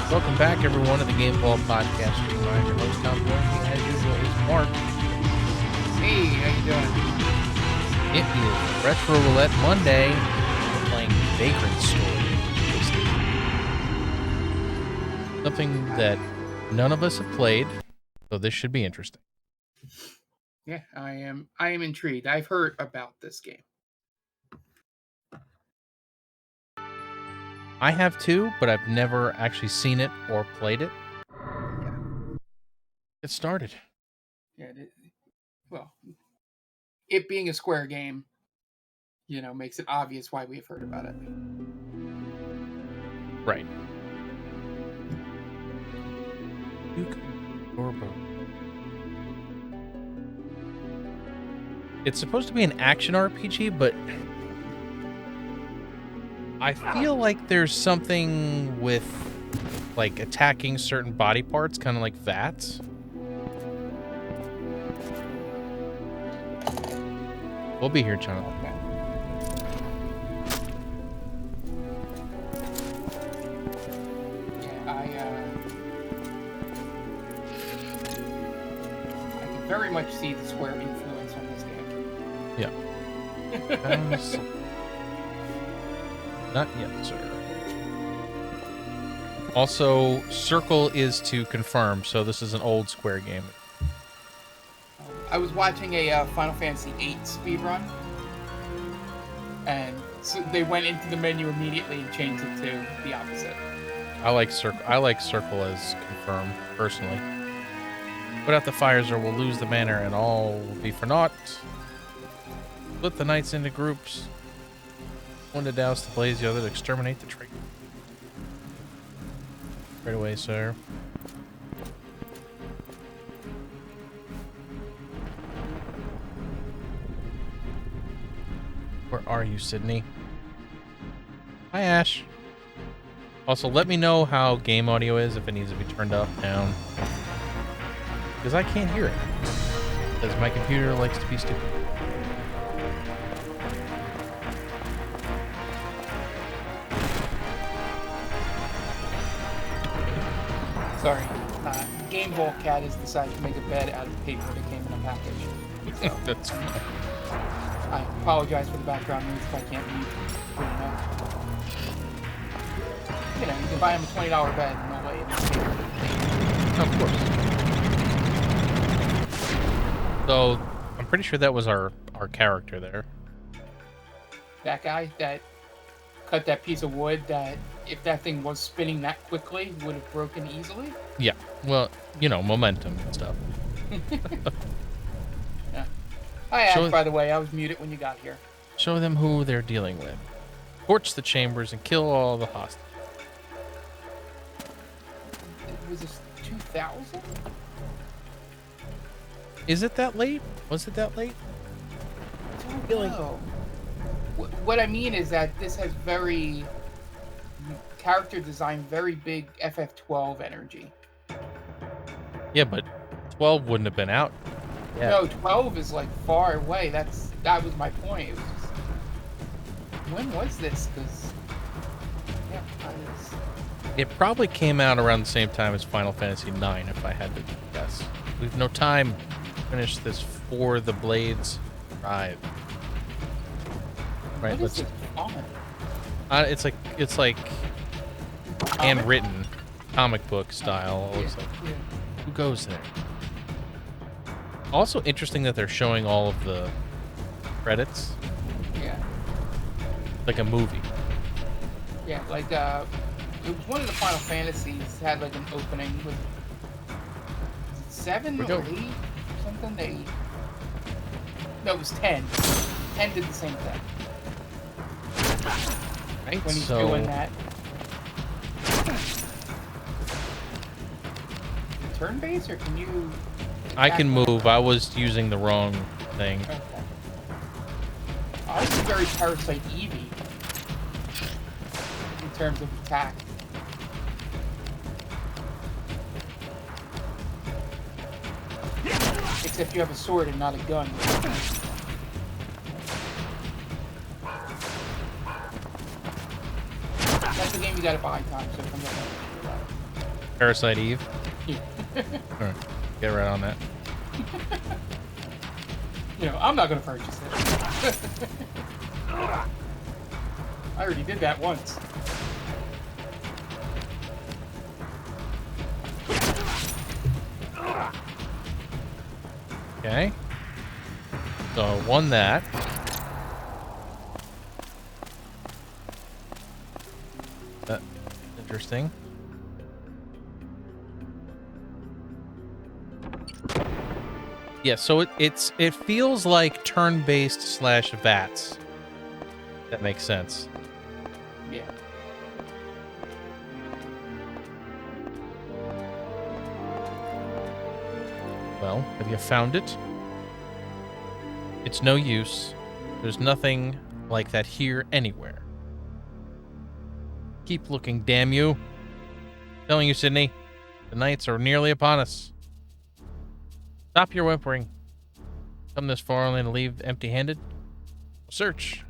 Welcome back, everyone, to the Game Ball Podcast Stream. I'm your host, Tom Jones, as usual, is Mark. Hey, how you doing? It is Retro Roulette Monday. We're playing Vagrant Story. Something that none of us have played, so this should be interesting. Yeah, I am intrigued. I've heard about this game. I have too, but I've never actually seen it or played it. Yeah. Get started. Yeah. Well, it being a Square game, makes it obvious why we've heard about it. Right. Duke Orbo. It's supposed to be an action RPG, but I feel like there's something with, like, attacking certain body parts, kind of like VATS. We'll be here, Jonathan. Okay. Yeah, I can very much see the Square influence on this game. Yeah. Not yet, sir. Also, circle is to confirm, so this is an old Square game. I was watching a Final Fantasy VIII speedrun, and so they went into the menu immediately and changed it to the opposite. I like circle. I like circle as confirm personally. Put out the fires, or we'll lose the manor, and all will be for naught. Split the knights into groups. One to douse the blaze, the other to exterminate the traitor. Right away, sir. Where are you, Sydney? Hi, Ash. Also, let me know how game audio is, if it needs to be turned up, down. Because I can't hear it. Because my computer likes to be stupid. Sorry. Game Ball Cat has decided to make a bed out of paper that came in a package. So, That's fine. I apologize for the background noise if I can't mute. You can buy him a $20 bed, no way it's paper. Of course. So, I'm pretty sure that was our character there. That guy that cut that piece of wood that, if that thing was spinning that quickly, would have broken easily. Yeah. Well, momentum and stuff. Yeah. Hi, Ash, by the way. I was muted when you got here. Show them who they're dealing with. Torch the chambers and kill all the hostages. Was this 2000? Is it that late? Was it that late? I don't know. What I mean is that this has very character design, very big FF12 energy. Yeah, but 12 wouldn't have been out. Yeah. No, 12 is like far away. That was my point. It was just, when was this? Because It probably came out around the same time as Final Fantasy IX, if I had to guess. We've no time to finish this for the Blades Drive. Right, what is it on? It's like handwritten comic book style. Yeah. It's like, who goes there? Also interesting that they're showing all of the credits. Yeah. Like a movie. Yeah, like it was one of the Final Fantasies had like an opening with 7 or 8 or something. No, it was 10. 10 did the same thing. Right, when he's doing that. Turn base, or can you? I can move. I was using the wrong thing. Okay. I was very Parasite Eevee in terms of attack. Except you have a sword and not a gun. That's the game you gotta buy, Tom, so it comes up. Parasite Eve. Yeah. All right, get right on that. I'm not going to purchase it. I already did that once. Okay. So won that. That's interesting. Yeah, so it feels like turn-based slash VATS. That makes sense. Yeah. Well, have you found it? It's no use. There's nothing like that here anywhere. Keep looking, damn you. Telling you, Sydney, the nights are nearly upon us. Stop your whimpering. Come this far only to leave empty-handed? Search.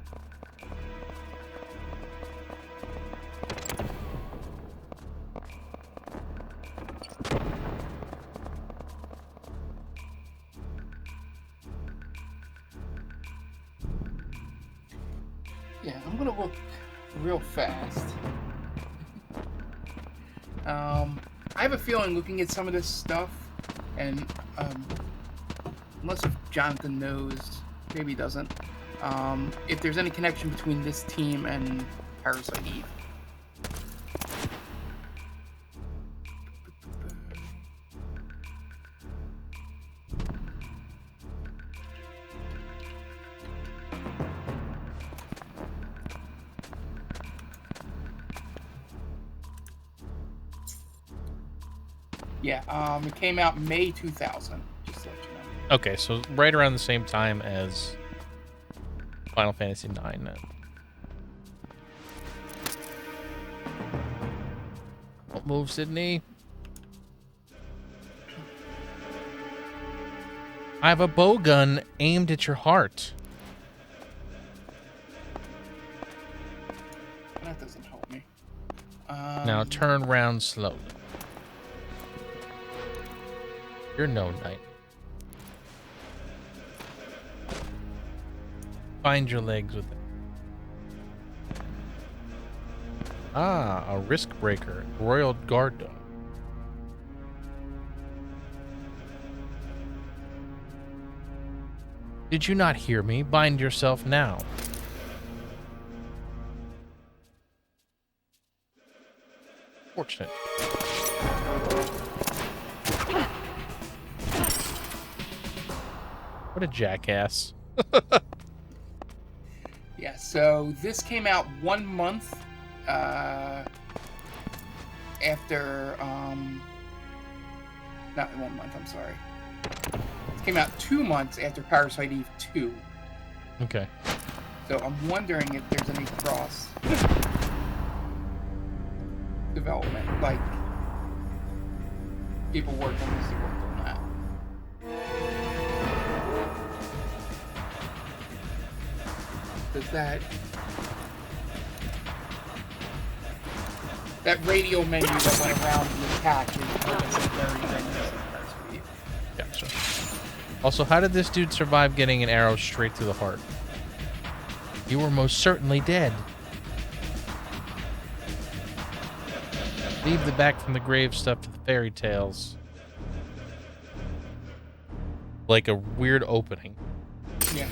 Yeah, I'm gonna look real fast. I have a feeling looking at some of this stuff, and unless if Jonathan knows, maybe he doesn't, if there's any connection between this team and Parasite Eve. Yeah, it came out May 2000, just to let you know. Okay, so right around the same time as Final Fantasy IX then. Don't move, Sydney. I have a bow gun aimed at your heart. That doesn't help me. Now turn round slowly. You're no knight. Find your legs with it. Ah, a risk breaker. Royal Guard dog. Did you not hear me? Bind yourself now. Fortunate. What a jackass. Yeah, so this came out 1 month after, not 1 month, I'm sorry. It came out 2 months after Parasite Eve 2. Okay. So I'm wondering if there's any cross development, like people worked on this, they worked on that. Does that radio menu that went around the attack is very reminiscent of Parasite Eve. Gotcha. Also, how did this dude survive getting an arrow straight through the heart? You were most certainly dead. Leave the back from the grave stuff to the fairy tales. Like a weird opening. Yeah.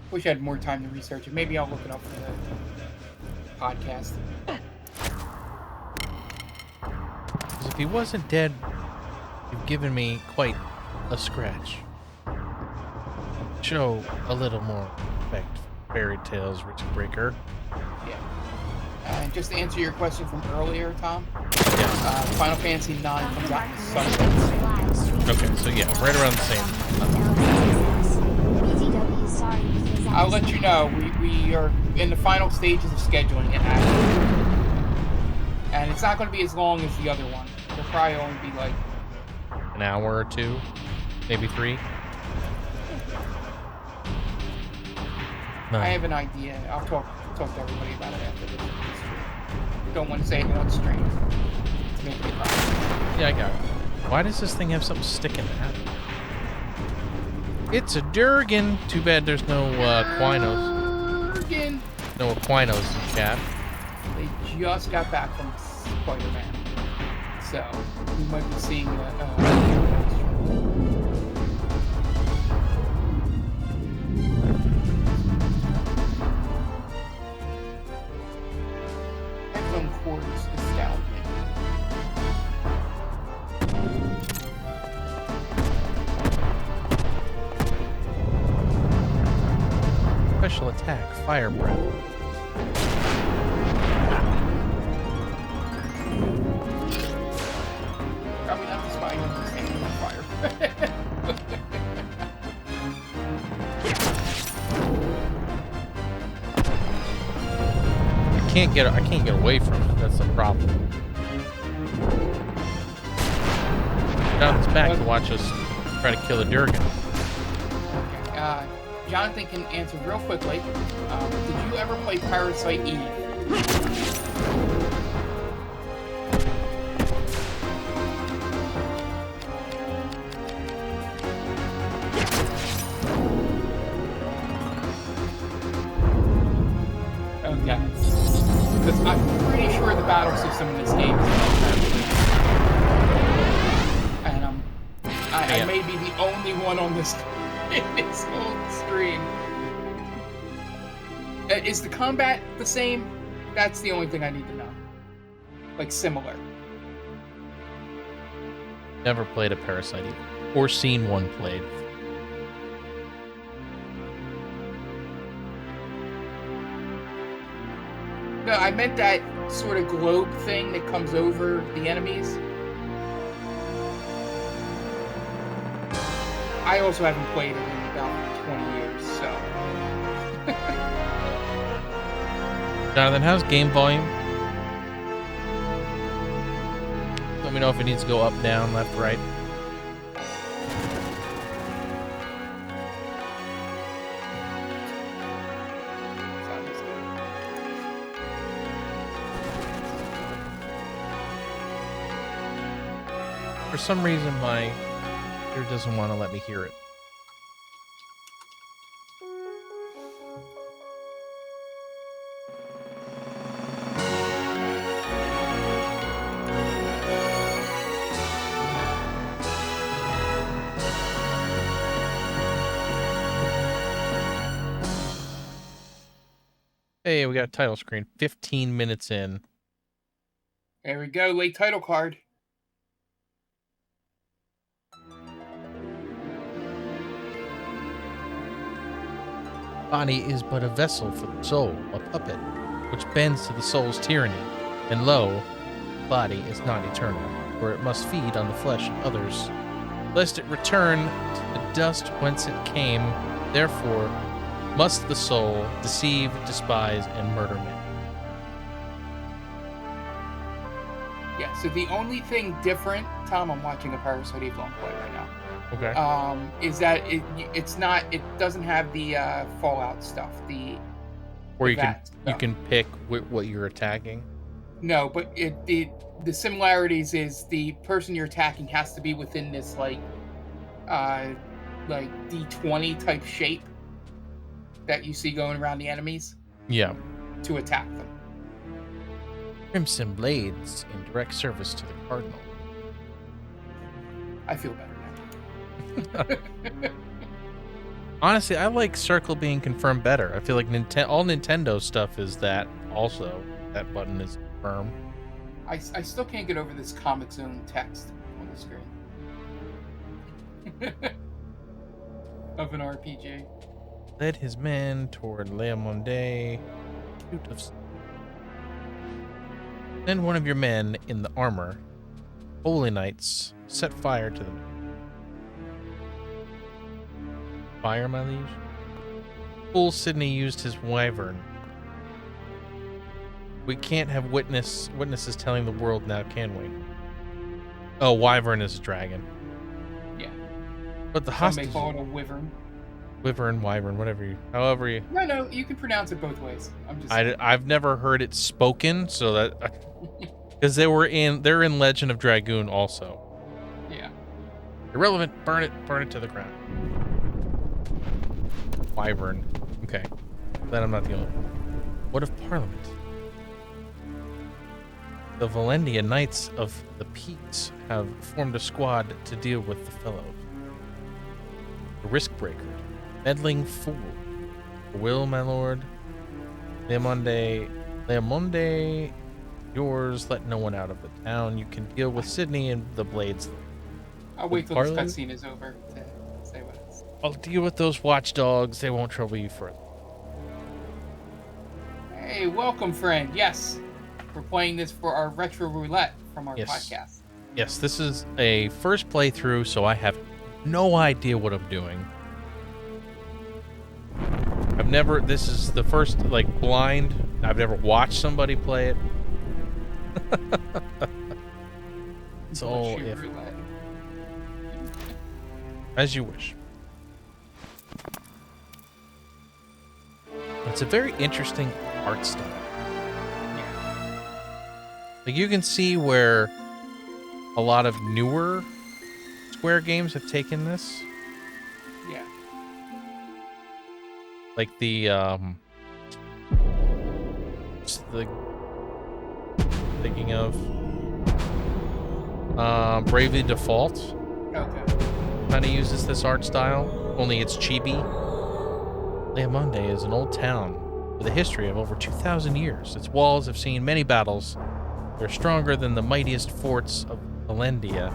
Wish I had more time to research it. Maybe I'll look it up for the podcast. Because if he wasn't dead, you've given me quite a scratch. Show a little more respect for fairy tales, Risk Breaker. Yeah. And just to answer your question from earlier, Tom, Yeah. Final Fantasy IX comes out in Sunday. Okay, so yeah, right around the same. I'll let you know. We are in the final stages of scheduling it, actually. And it's not going to be as long as the other one. It'll probably only be like An hour or two, maybe 3. I have an idea. I'll talk to everybody about it after this. don't want to say it on stream. To make it right. Yeah, I got it. Why does this thing have something sticking out? It's a Durgan. Too bad there's no Quinos. Durgan. No Quinos in chat. They just got back from Spider-Man. So, we might be seeing headphone cords astound me. Special attack, fire breath. Probably not the spine, I'm just standing on fire. I can't get away from it. That's the problem. Jonathan's back to watch us try to kill a Durgan. Okay. Jonathan can answer real quickly. Did you ever play Parasite Eve? Okay. Because I'm pretty sure the battle system in this game is and I may be the only one on this in this whole stream. Is the combat the same? That's the only thing I need to know. Like similar. Never played a Parasite either, or seen one played. No, I meant that sort of globe thing that comes over the enemies. I also haven't played it in about 20 years, so. Jonathan, how's game volume? Let me know if it needs to go up, down, left, right. For some reason, my ear doesn't want to let me hear it. Hey, we got a title screen. 15 minutes in. There we go, late title card. Body is but a vessel for the soul, a puppet, which bends to the soul's tyranny. And lo, body is not eternal, for it must feed on the flesh of others, lest it return to the dust whence it came. Therefore, must the soul deceive, despise, and murder man. Yeah, so the only thing different, Tom, I'm watching a Parasite Eve long play right now. Okay. Is that it doesn't have the Fallout stuff, Or you stuff. can pick what you're attacking. No, but the similarities is the person you're attacking has to be within this like D20 type shape that you see going around the enemies. Yeah. To attack them. Crimson blades in direct service to the Cardinal. I feel better now. Honestly, I like Circle being confirmed better. I feel like all Nintendo stuff is that also. That button is confirmed. I still can't get over this Comic Zone text on the screen. Of an RPG. Led his men toward Leamonde. Send one of your men in the armor. Holy Knights, set fire to them. Fire, my liege? Fool Sidney used his wyvern. We can't have witnesses telling the world now, can we? Oh, wyvern is a dragon. Yeah. But the Some hostage. may call it a wyvern. Wyvern, wyvern, whatever you, however you. No, you can pronounce it both ways. I'm just saying. I've never heard it spoken, so that because they're in Legend of Dragoon also. Yeah. Irrelevant. Burn it to the ground. Wyvern. Okay. Glad I'm not the only one. What of Parliament? The Valendia Knights of the Peaks have formed a squad to deal with the Fellows. The Risk Breaker. Meddling Fool. Will, my lord. Leamonde, yours. Let no one out of the town. You can deal with Sydney and the Blades. I'll wait till this cutscene is over to say what it's. I'll deal with those watchdogs. They won't trouble you further. Hey, welcome, friend. Yes, we're playing this for our retro roulette from our podcast. Yes, this is a first playthrough, so I have no idea what I'm doing. This is the first, like, blind. I've never watched somebody play it. It's all if. As you wish. It's a very interesting art style. Like, you can see where a lot of newer Square games have taken this. Yeah. Like the thinking of Bravely Default. Okay. Kind of uses this art style, only it's chibi. Leamonde is an old town with a history of over 2,000 years. Its walls have seen many battles. They're stronger than the mightiest forts of Valendia.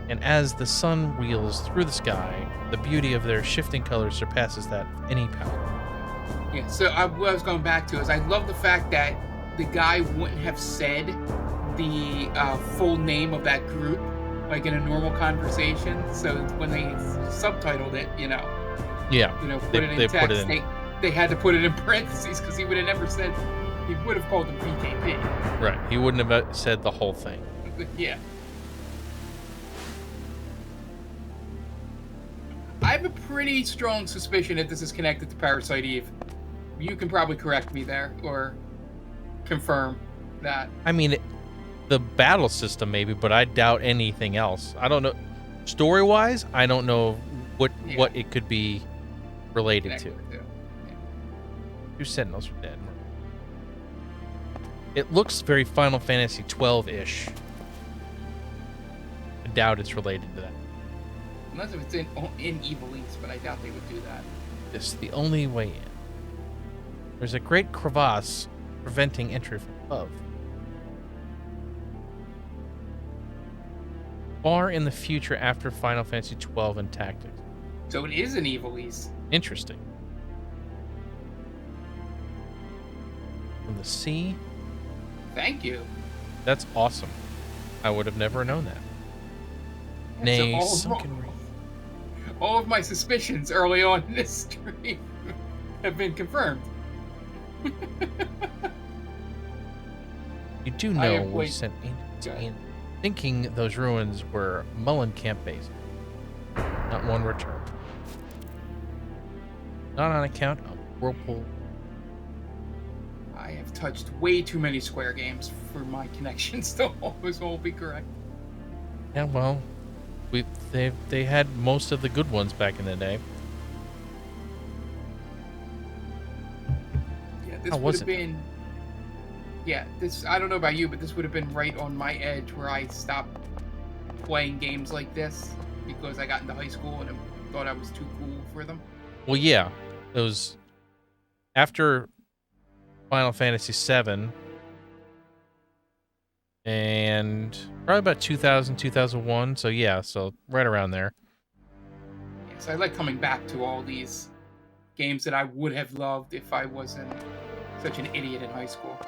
And as the sun wheels through the sky, the beauty of their shifting colors surpasses that of any palette. Yeah, so what I was going back to is I love the fact that the guy wouldn't have said the full name of that group, like in a normal conversation. So when they subtitled it, put it in text, they had to put it in parentheses because he would have never said, he would have called them PKP. Right, he wouldn't have said the whole thing. Yeah. I have a pretty strong suspicion that this is connected to Parasite Eve. You can probably correct me there or confirm that. I mean, the battle system maybe, but I doubt anything else. I don't know. Story-wise, I don't know what it could be related to. Yeah. 2 Sentinels are dead. It looks very Final Fantasy 12-ish. I doubt it's related to that. Unless if it's in Evil East, but I doubt they would do that. This is the only way in. There's a great crevasse preventing entry from above. Far in the future after Final Fantasy 12 and Tactics. So it is in Evil East. Interesting. From the sea. Thank you. That's awesome. I would have never known that. Yeah, Nay, so all of my suspicions early on in this stream have been confirmed. You do know we sent in thinking those ruins were Mullen Camp base. Not one returned. Not on account of Whirlpool. I have touched way too many Square games for my connections to always all be correct. Yeah, well, they had most of the good ones back in the day. Yeah, this would have been. Yeah, this, I don't know about you, but this would have been right on my edge where I stopped playing games like this because I got into high school and I thought I was too cool for them. Well, yeah, it was after Final Fantasy VII and probably about 2000, 2001. So yeah, so right around there. Yeah, so I like coming back to all these games that I would have loved if I wasn't such an idiot in high school.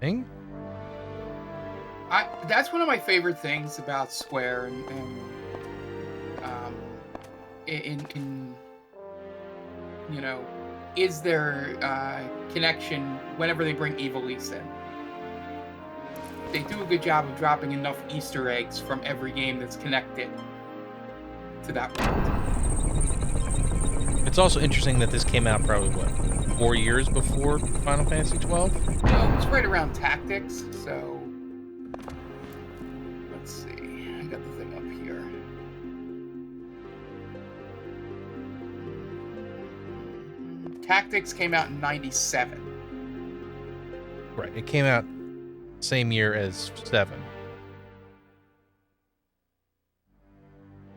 Thing? That's one of my favorite things about Square and is their connection whenever they bring Evil East in. they do a good job of dropping enough Easter eggs from every game that's connected to that world. It's also interesting that this came out probably, what, 4 years before Final Fantasy 12? No, it's right around Tactics, so... Let's see. I got the thing up here. Tactics came out in 97. Right, it came out same year as 7.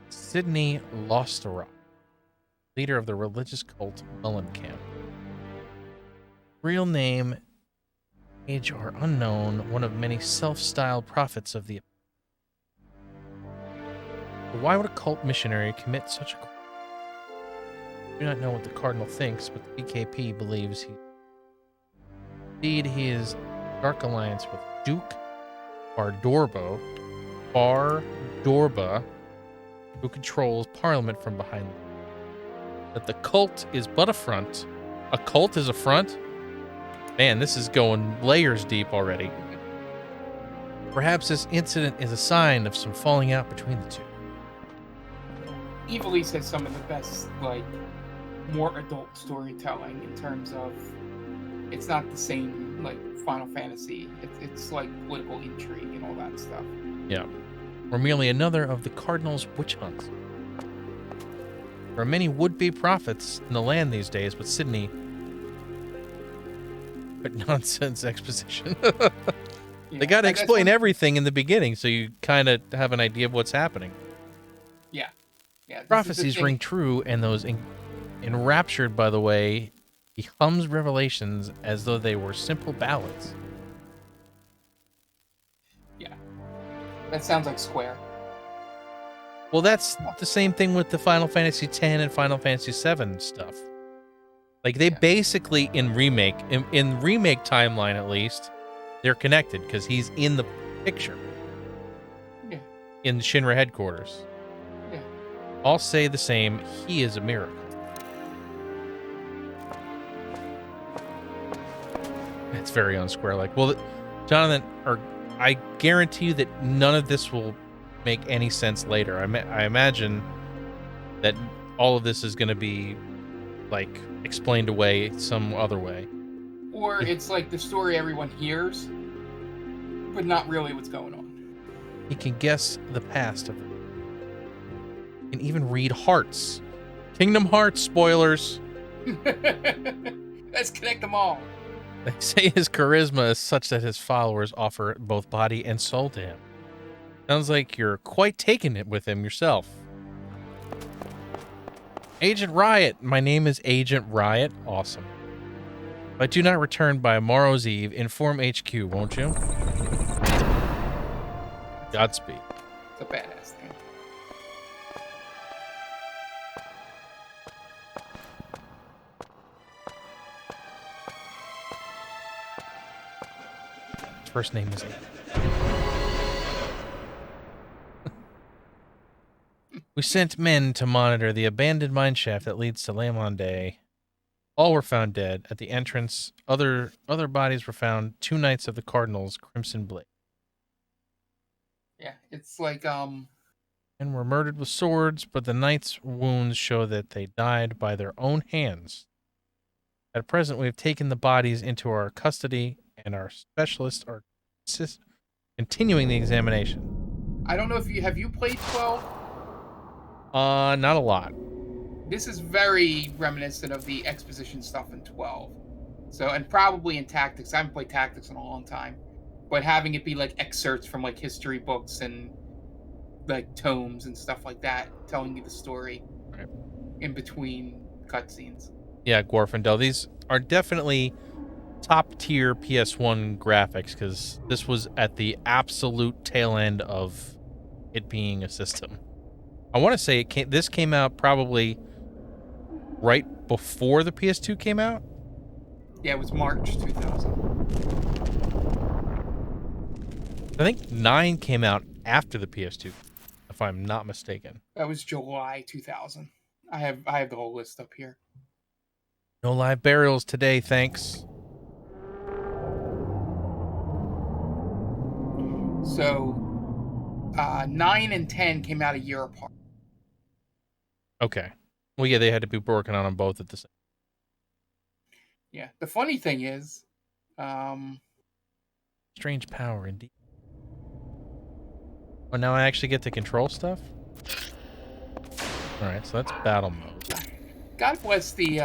Sydney Losterrock, leader of the religious cult Mellencamp. Real name, age are unknown, one of many self-styled prophets of the... But why would a cult missionary commit such a crime? I do not know what the Cardinal thinks, but the BKP believes indeed he is dark alliance with Duke Bardorba, who controls Parliament from behind. That the cult is but a front. A cult is a front? Man, this is going layers deep already. Perhaps this incident is a sign of some falling out between the two. Evil East has some of the best, like, more adult storytelling in terms of it's not the same, like, Final Fantasy. It's like political intrigue and all that stuff. Yeah. Or merely another of the Cardinal's witch hunts. There are many would-be prophets in the land these days, but Sydney... But nonsense exposition. Yeah, They got to explain everything in the beginning, so you kind of have an idea of what's happening. Yeah. Yeah. Prophecies ring true, and those enraptured by the way, he hums revelations as though they were simple ballads. Yeah. That sounds like Square. Well, that's the same thing with the Final Fantasy X and Final Fantasy VII stuff. Like, they basically, in remake timeline at least, they're connected, because he's in the picture. Yeah. In Shinra headquarters. Yeah. All say the same, he is a miracle. It's very unsquare-like. Well, Jonathan, or I guarantee you that none of this will make any sense later. I imagine that all of this is going to be, like, explained away some other way. Or it's like the story everyone hears, but not really what's going on. He can guess the past of it. He can even read hearts. Kingdom Hearts spoilers. Let's connect them all. They say his charisma is such that his followers offer both body and soul to him. Sounds like you're quite taken it with him yourself. Agent Riot. My name is Agent Riot. Awesome. If I do not return by tomorrow's eve, inform HQ, won't you? Godspeed. It's a badass thing. His first name is... We sent men to monitor the abandoned mineshaft that leads to Lamonde. All were found dead. At the entrance, other bodies were found. 2 knights of the Cardinal's Crimson Blade. Yeah, it's like, And were murdered with swords, but the knights' wounds show that they died by their own hands. At present, we have taken the bodies into our custody, and our specialists are continuing the examination. I don't know if have you played 12? Not a lot. This is very reminiscent of the exposition stuff in 12. So, and probably in Tactics. I haven't played Tactics in a long time. But having it be like excerpts from like history books and like tomes and stuff like that, telling you the story in between cutscenes. Yeah, Glorfindel. These are definitely top tier PS1 graphics, because this was at the absolute tail end of it being a system. I want to say this came out probably right before the PS2 came out. Yeah, it was March 2000. I think 9 came out after the PS2, if I'm not mistaken. That was July 2000. I have the whole list up here. No live burials today, thanks. So 9 and 10 came out a year apart. Okay. Well, yeah, they had to be working on them both at the same. Yeah. The funny thing is, Strange power, indeed. Oh, now I actually get to control stuff? Alright, so that's battle mode. God bless the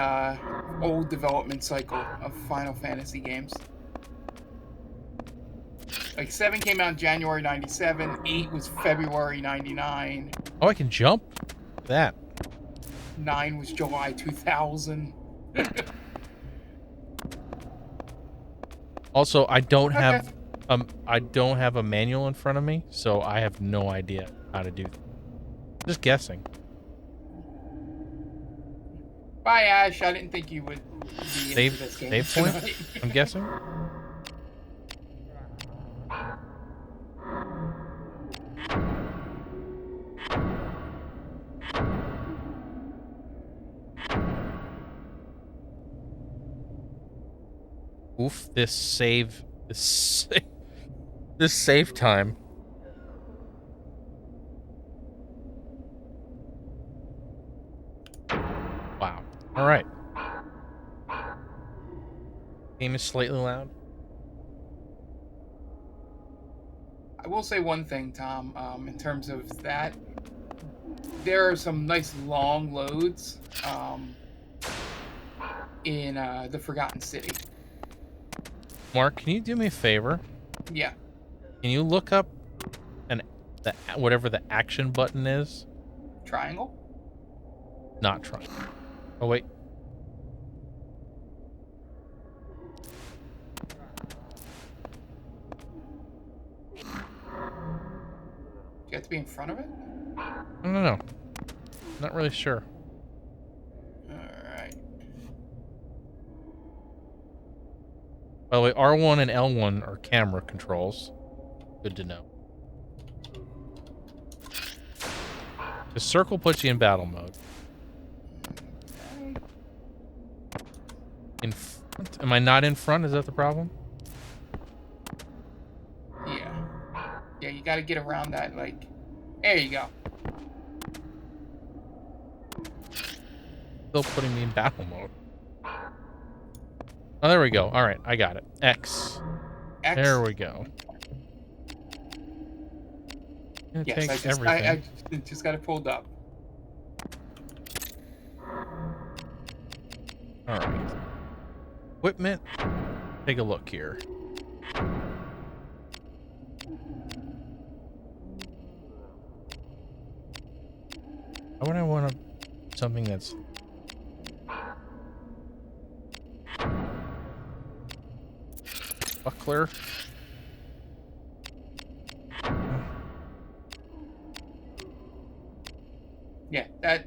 old development cycle of Final Fantasy games. Like 7 came out in January 97, 8 was February 99, Oh, I can jump? That. 9 was July 2000. Also, I don't Okay. have a manual in front of me, so I have no idea how to do that. Just guessing. Bye, Ash. I didn't think you would be into this game. Save point? tonight. I'm guessing. Oof, this save time. Wow. All right. Game is slightly loud. I will say one thing, Tom, in terms of that. There are some nice long loads in the Forgotten City. Mark, can you do me a favor? Yeah. Can you look up whatever the action button is? Triangle? Not trying. Oh wait. Do you have to be in front of it? I don't know. Not really sure. Alright. By the way, R1 and L1 are camera controls. Good to know. The circle puts you in battle mode. In front? Am I not in front? Is that the problem? Yeah. Yeah, you gotta get around that, like... There you go. Still putting me in battle mode. Oh, there we go. All right, I got it. X. X. There we go. It Yes, takes I just got it pulled up. All right. Equipment. Take a look here. Why would I want something that's... Buckler? Yeah, that...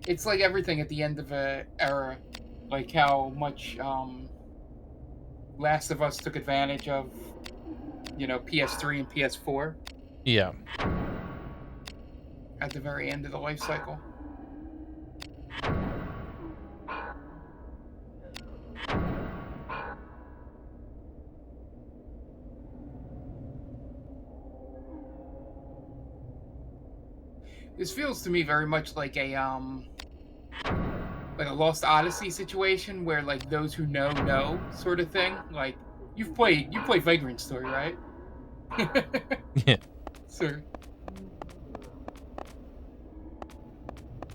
It's like everything at the end of a era. Like how much Last of Us took advantage of, PS3 and PS4 Yeah. at the very end of the life cycle. This feels to me very much like a Lost Odyssey situation where like those who know sort of thing. Like you played Vagrant Story, right? Yeah. Sir.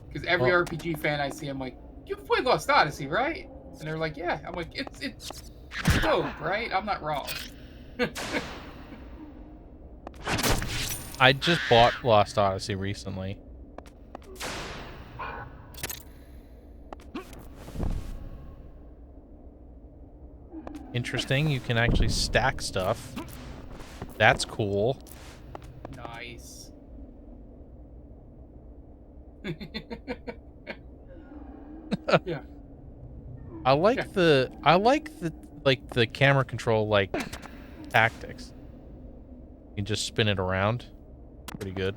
Because every RPG fan I see, I'm like, you've played Lost Odyssey, right? And they're like, yeah. I'm like, it's dope, right? I'm not wrong. I just bought Lost Odyssey recently. Interesting, you can actually stack stuff. That's cool. Nice. Yeah. I like the camera control tactics. You can just spin it around. Pretty good.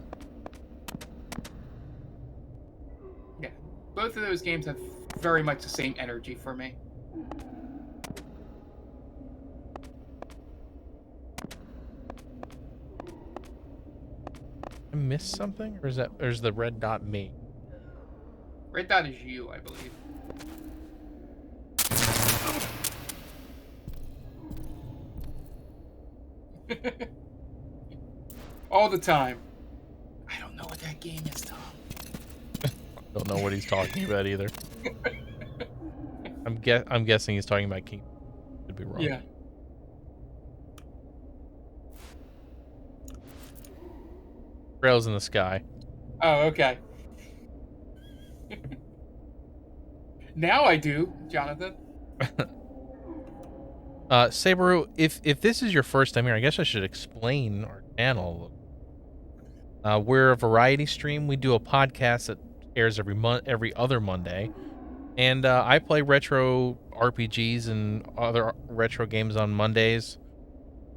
Yeah. Both of those games have very much the same energy for me. I missed something, or is the red dot me? Red dot is you, I believe. All the time. I don't know what that game is, Tom. Don't know what he's talking about either. I'm guessing he's talking about King. Could be wrong. Yeah. Rails in the sky. Oh, okay. Now I do, Jonathan. Saberu, if this is your first time here, I guess I should explain our channel. We're a variety stream. We do a podcast that airs every other Monday, and I play retro RPGs and other retro games on Mondays.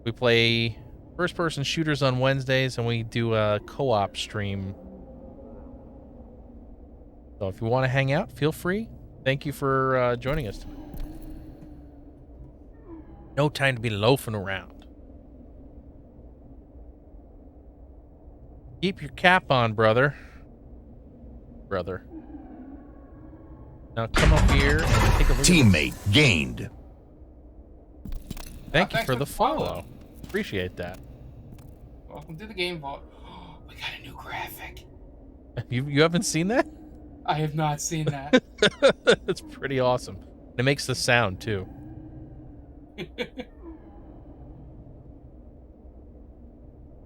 We play first-person shooters on Wednesdays, and we do a co-op stream. So if you want to hang out, feel free. Thank you for joining us tonight. No time to be loafing around. Keep your cap on, brother. Now come up here and take a look. Teammate gained. Thank you for the follow. Appreciate that. Welcome to the game vault. Oh, we got a new graphic. You haven't seen that? I have not seen that. It's pretty awesome. It makes the sound too.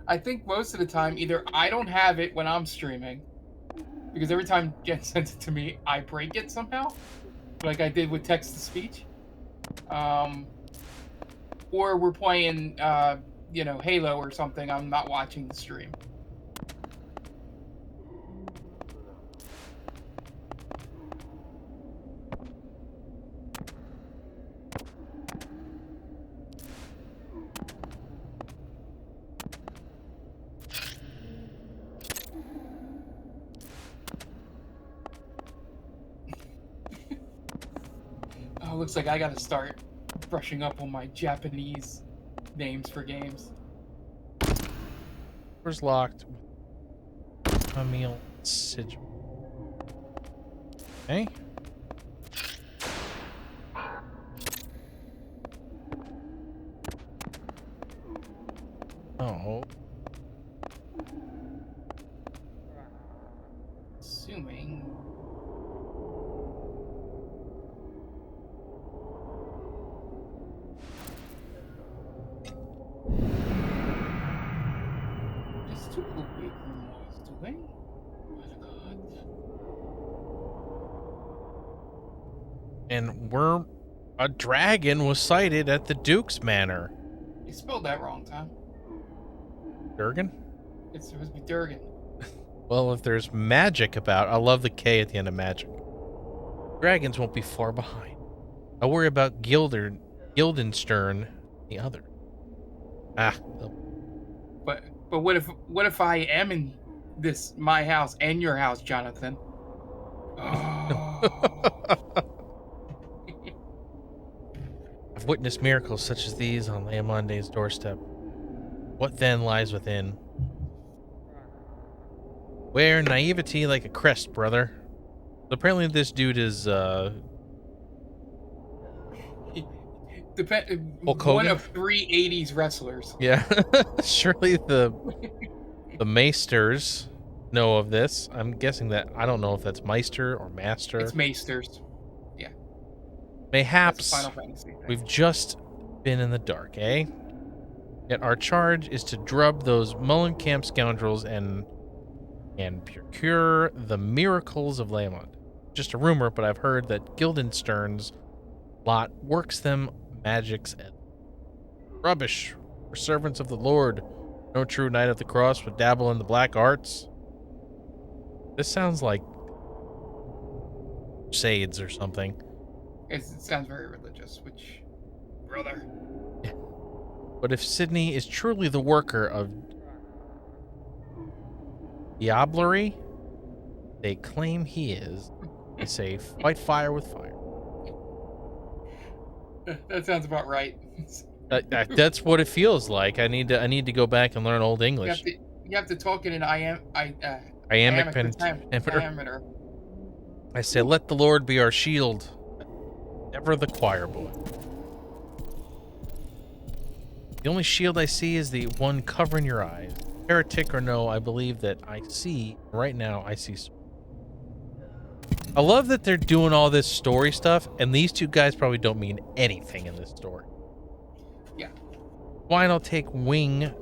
I think most of the time, either I don't have it when I'm streaming, because every time Jen sends it to me, I break it somehow, like I did with text to speech. Or we're playing, Halo or something. I'm not watching the stream. Oh, looks like I gotta start brushing up on my Japanese names for games. Doors locked. Camille Sigil. Okay. Oh. Assuming. Just two little big robots doing? Oh my god. And a dragon was sighted at the Duke's Manor. You spelled that wrong, Tom. Durgan? It's supposed to be Durgan. Well, if there's magic about, I love the K at the end of magic. Dragons won't be far behind. I worry about Guildenstern, the other. But what if I am in my house and your house, Jonathan? Oh. I've witnessed miracles such as these on Leamonde's doorstep. What then lies within? Wear naivety like a crest, brother. Apparently this dude is, Hulk one Hogan? of 3 80s wrestlers. Yeah. Surely the Maesters know of this. I'm guessing that, I don't know if that's Meister or Master. It's Maesters. Yeah. Mayhaps Final Fantasy thing. we've just been in the dark, eh? Yet our charge is to drub those Mullenkamp scoundrels and procure the miracles of Leamond. Just a rumor, but I've heard that Guildenstern's lot works them magics and rubbish. We're servants of the Lord. No true knight of the cross would dabble in the black arts. This sounds like Crusades or something. It sounds very religious, which, brother. But if Sydney is truly the worker of diablerie, they claim he is. They say, fight fire with fire. That sounds about right. That's what it feels like. I need to go back and learn Old You English. You have to talk in an Iambic pentameter. diameter. I say, let the Lord be our shield, never the choir boy. The only shield I see is the one covering your eyes. Heretic or no, I believe that I see, right now, I see. I love that they're doing all this story stuff, and these two guys probably don't mean anything in this story. Yeah. Why not take wing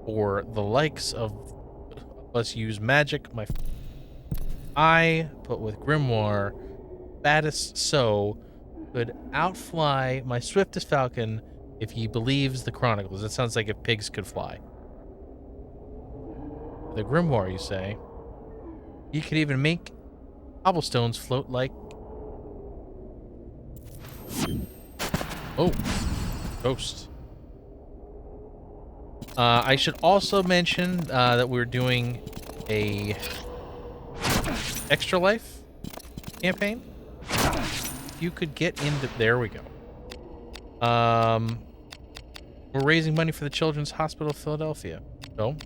for the likes of us use magic? I put with Grimoire, baddest so, could outfly my swiftest falcon if he believes the chronicles. It sounds like if pigs could fly. The Grimoire, you say? You could even make cobblestones float like... Oh, ghost. I should also mention that we're doing a extra life campaign. You could get into... There we go. We're raising money for the Children's Hospital of Philadelphia. So,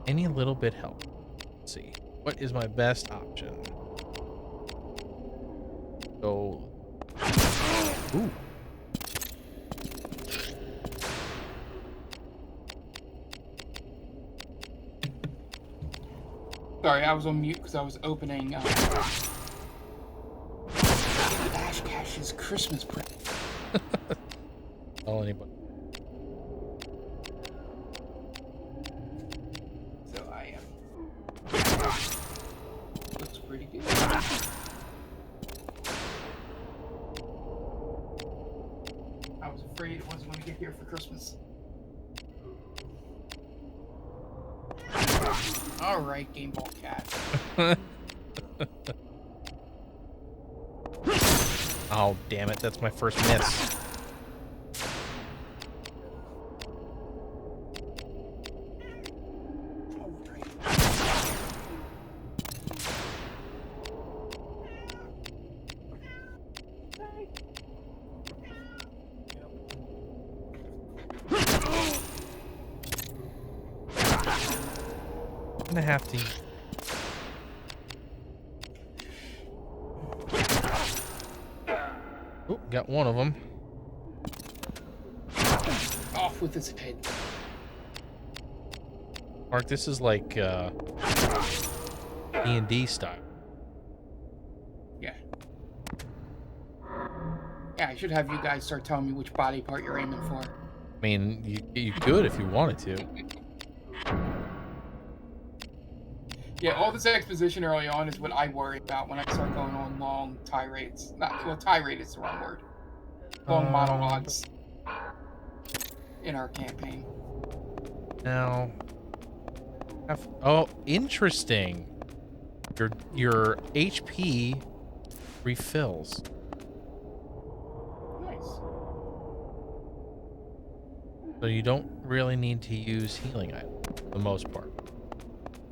any little bit helps. Let's see. What is my best option? Go. Ooh. Sorry, I was on mute because I was opening Ash Cash's Christmas present. Tell anybody. So I looks pretty good. I was afraid it wasn't going to get here for Christmas. All right, Game Ball Cat. Oh, damn it. That's my first miss. I'm gonna have to... Oh, got one of them. Off with his head. Mark, this is like D&D style. Yeah. Yeah, I should have you guys start telling me which body part you're aiming for. I mean, you could if you wanted to. Yeah, all this exposition early on is what I worry about when I start going on long tirades. Well, tirade is the wrong word. Long monologues in our campaign. Now, oh, interesting. Your HP refills. Nice. So you don't really need to use healing items for the most part.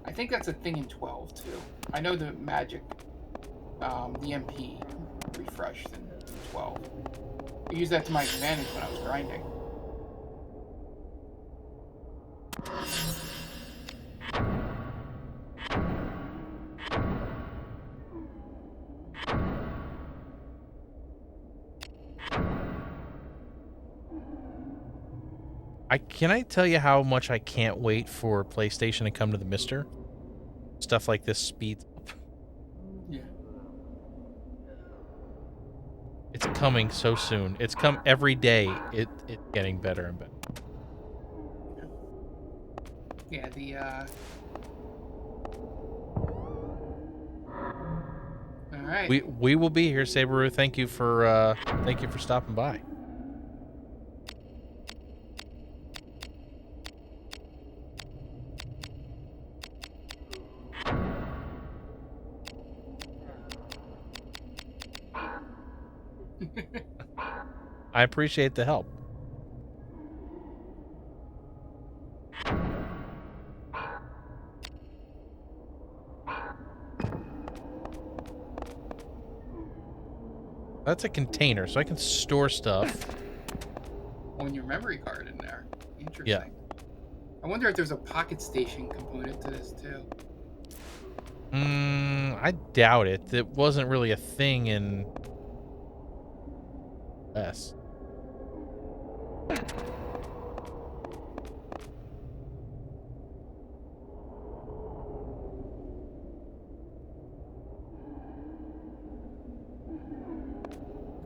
I think that's a thing in 12 too. I know the magic, the MP refreshed in 12. I used that to my advantage when I was grinding. Can I tell you how much I can't wait for PlayStation to come to the Mister? Stuff like this speeds up. Yeah. It's coming so soon. It's come every day. It's getting better and better. Yeah, the all right. We will be here, Sabaru. Thank you for stopping by. I appreciate the help. That's a container, so I can store stuff. On your memory card in there. Yeah. Interesting. I wonder if there's a pocket station component to this too. I doubt it. It wasn't really a thing in S.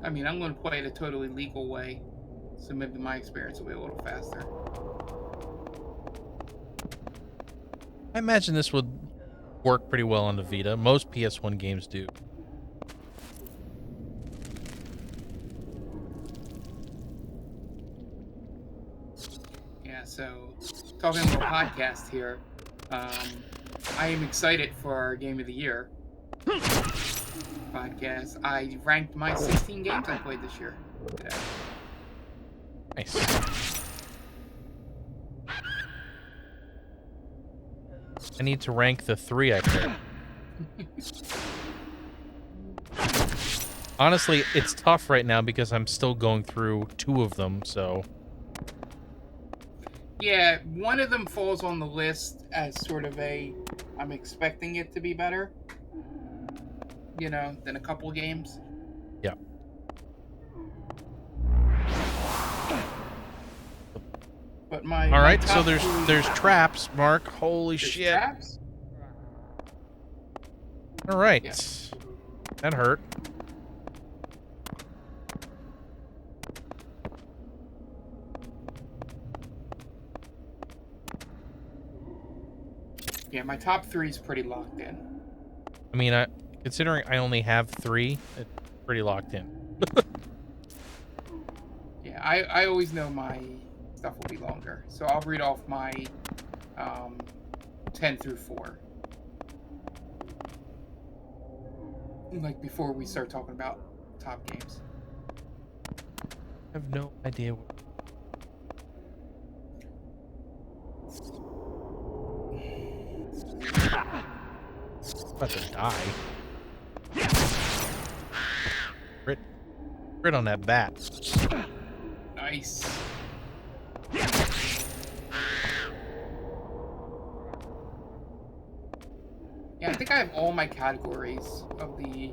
I mean, I'm going to play it a totally legal way, so maybe my experience will be a little faster. I imagine this would work pretty well on the Vita. Most PS1 games do. Yeah, so talking about podcast here, I am excited for our Game of the Year podcast. I ranked my 16 games I played this year today. Nice. I need to rank the 3 I played. Honestly, it's tough right now because I'm still going through 2 of them, so... Yeah, one of them falls on the list as sort of I'm expecting it to be better, than a couple games. Yeah. But All right, so there's traps, Mark. Holy shit. Traps? All right. Yeah. That hurt. Yeah, my top 3 is pretty locked in. I mean, considering I only have 3, it's pretty locked in. Yeah, I always know my stuff will be longer, so I'll read off my 10 through 4. Like before we start talking about top games. I have no idea what... about to die. Crit on that bat. Nice. Yeah, I think I have all my categories of the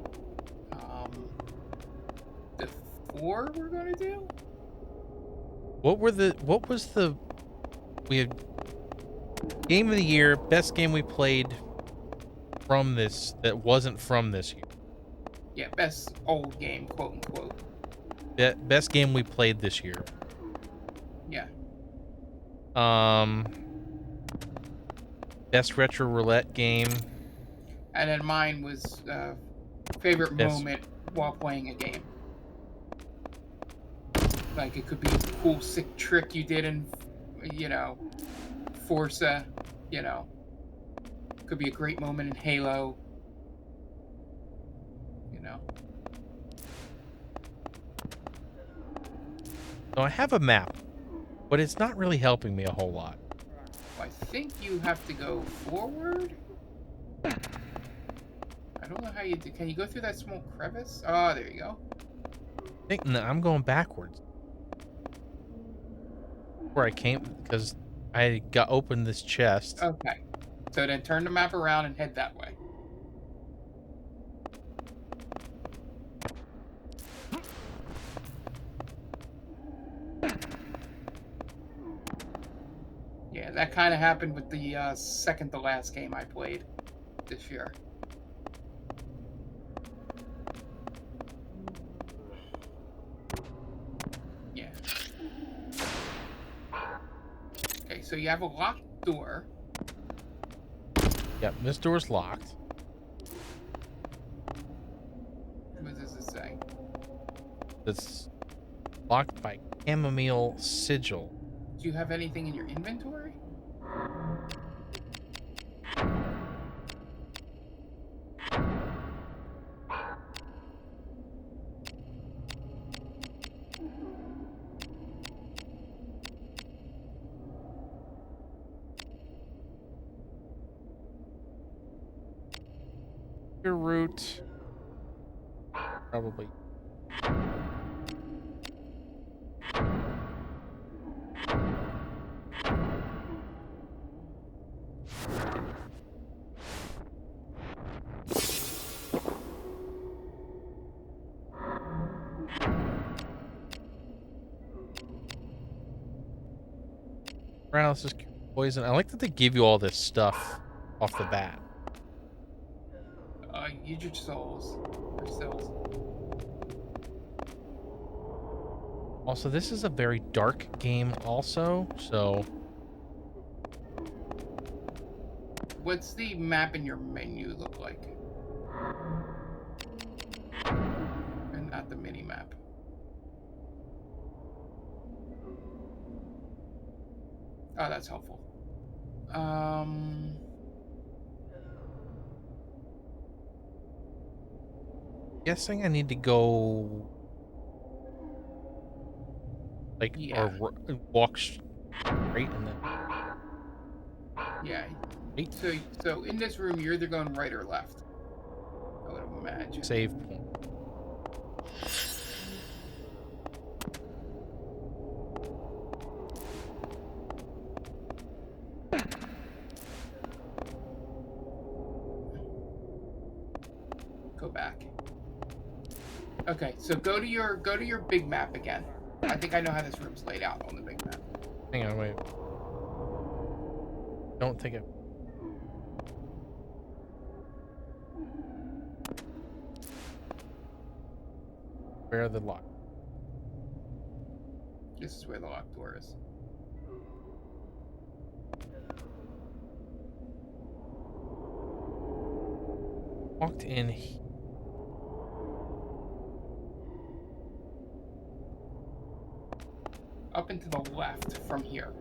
4 we're gonna do. What was the... We had Game of the Year, best game we played from this that wasn't from this year. Yeah, best old game, quote unquote. Best game we played this year. Yeah. Best retro roulette game. And then mine was favorite Best. moment while playing a game. Like it could be a cool, sick trick you did in, Forza. Could be a great moment in Halo. So I have a map, but it's not really helping me a whole lot. I think you have to go forward. I don't know how you do. Can you go through that small crevice? Oh, there you go. No, I'm going backwards. Where I came, because I got opened this chest. Okay. So then turn the map around and head that way. Yeah, that kind of happened with the second to last game I played this year. Yeah. Okay, so you have a locked door. Yep, this door's locked. What does it say? It's locked by chamomile sigil. Do you have anything in your inventory? Your route. Probably. Paralysis, poison. I like that they give you all this stuff off the bat. Use your souls. Or cells. Also, this is a very dark game also, so... What's the map in your menu look like? And not the mini map. Oh, that's helpful. Guessing I need to go... Like, Yeah. or walk straight and then... Yeah. Right. So in this room, you're either going right or left. I would imagine. Save point. Go back. Okay, so go to your big map again. I think I know how this room's laid out on the big map. Hang on, wait. Don't think it... Where are the lock? This is where the locked door is. Walked in here. Up and to the left from here.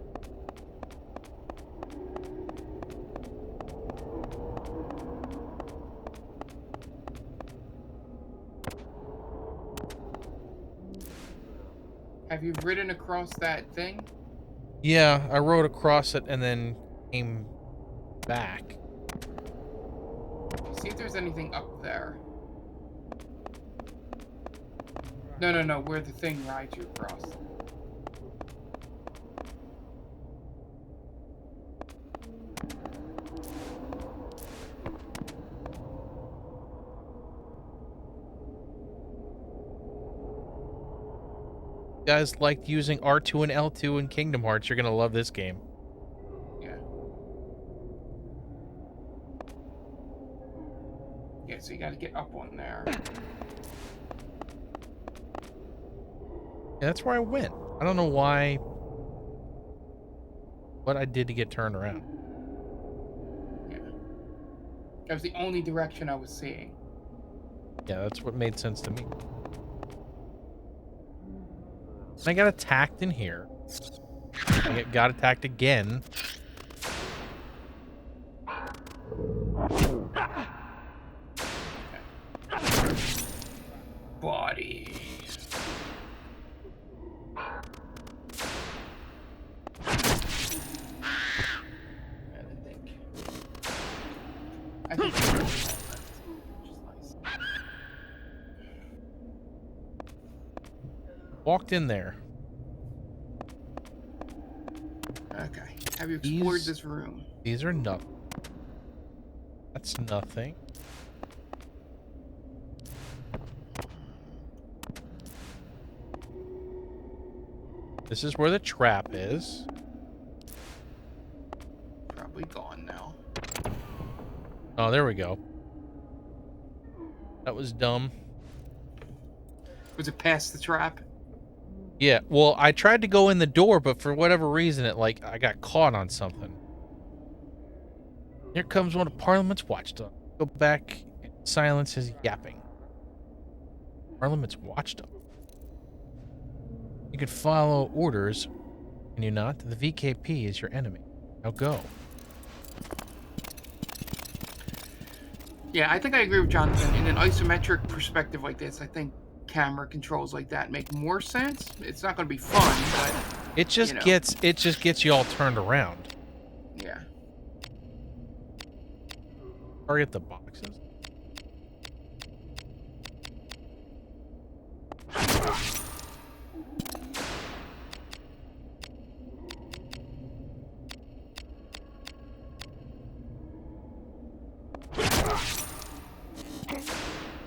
Have you ridden across that thing? Yeah, I rode across it and then came back. See if there's anything up there. No, where the thing rides you across. You guys liked using R2 and L2 in Kingdom Hearts, you're gonna love this game. Yeah. Yeah, so you gotta get up on there. Yeah, that's where I went. I don't know why... What I did to get turned around. Yeah. That was the only direction I was seeing. Yeah, that's what made sense to me. I got attacked in here. I got attacked again. Body. I think which is nice. Walked in there. Okay. Have you explored These- this room? These are nothing. That's nothing. This is where the trap is. Probably gone now. Oh, there we go. That was dumb. Was it past the trap? Yeah, well, I tried to go in the door, but for whatever reason, I got caught on something. Here comes one of Parliament's watchdogs. Go back and silence his yapping. Parliament's watchdog. You could follow orders, can you not? The VKP is your enemy. Now go. Yeah, I think I agree with Jonathan. In an isometric perspective like this, I think camera controls like that make more sense. It's not going to be fun, but It just you know. gets you all turned around. Yeah. Target the boxes.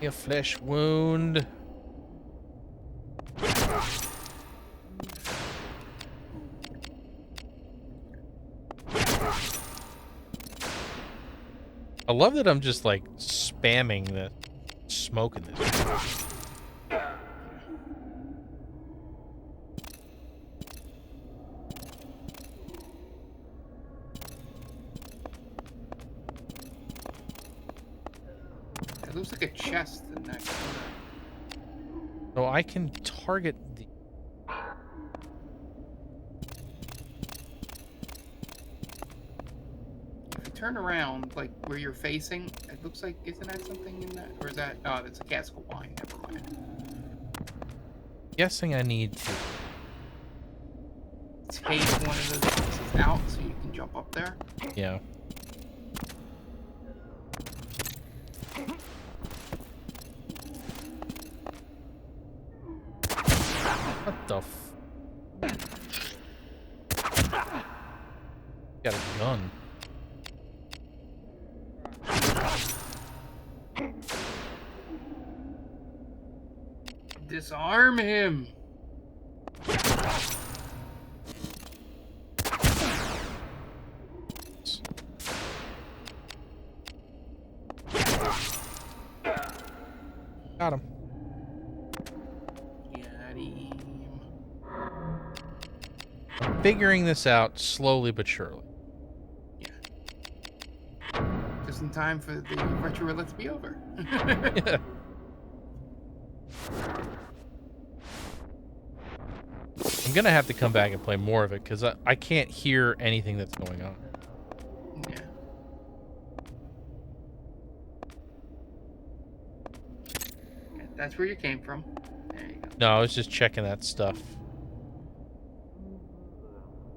A flesh wound. love that I'm just like spamming the smoke in this. It looks like a chest in that corner. So I can target the... If you turn around, like where you're facing, it looks like, isn't that something in that? Or is that, oh, that's a cask of wine. Never mind. Guessing I need to... Take one of those boxes out so you can jump up there. Yeah. What the f... Got a gun. Disarm him. Got him. Got him. I'm figuring this out slowly but surely. Yeah. Just in time for the retro roulette to be over. Yeah. I'm gonna have to come back and play more of it because I can't hear anything that's going on. Yeah. That's where you came from. There you go. No, I was just checking that stuff.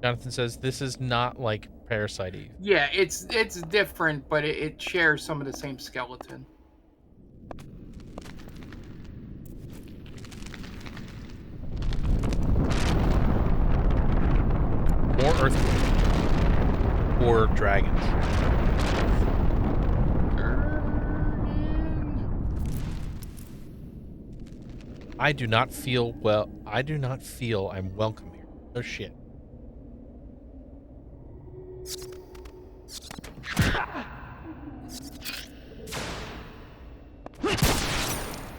Jonathan says this is not like Parasite Eve. Yeah, it's different, but it shares some of the same skeleton. More earthquake. Or dragons. I do not feel well. I do not feel I'm welcome here. Oh shit.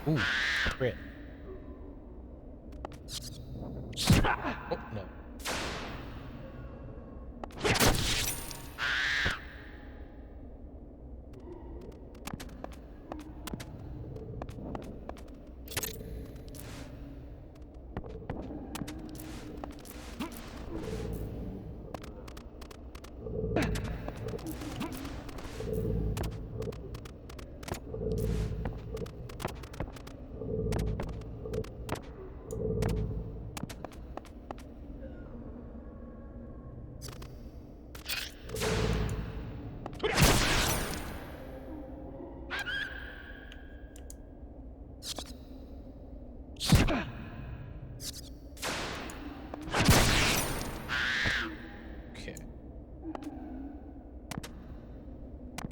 Ooh, crit. Oh no.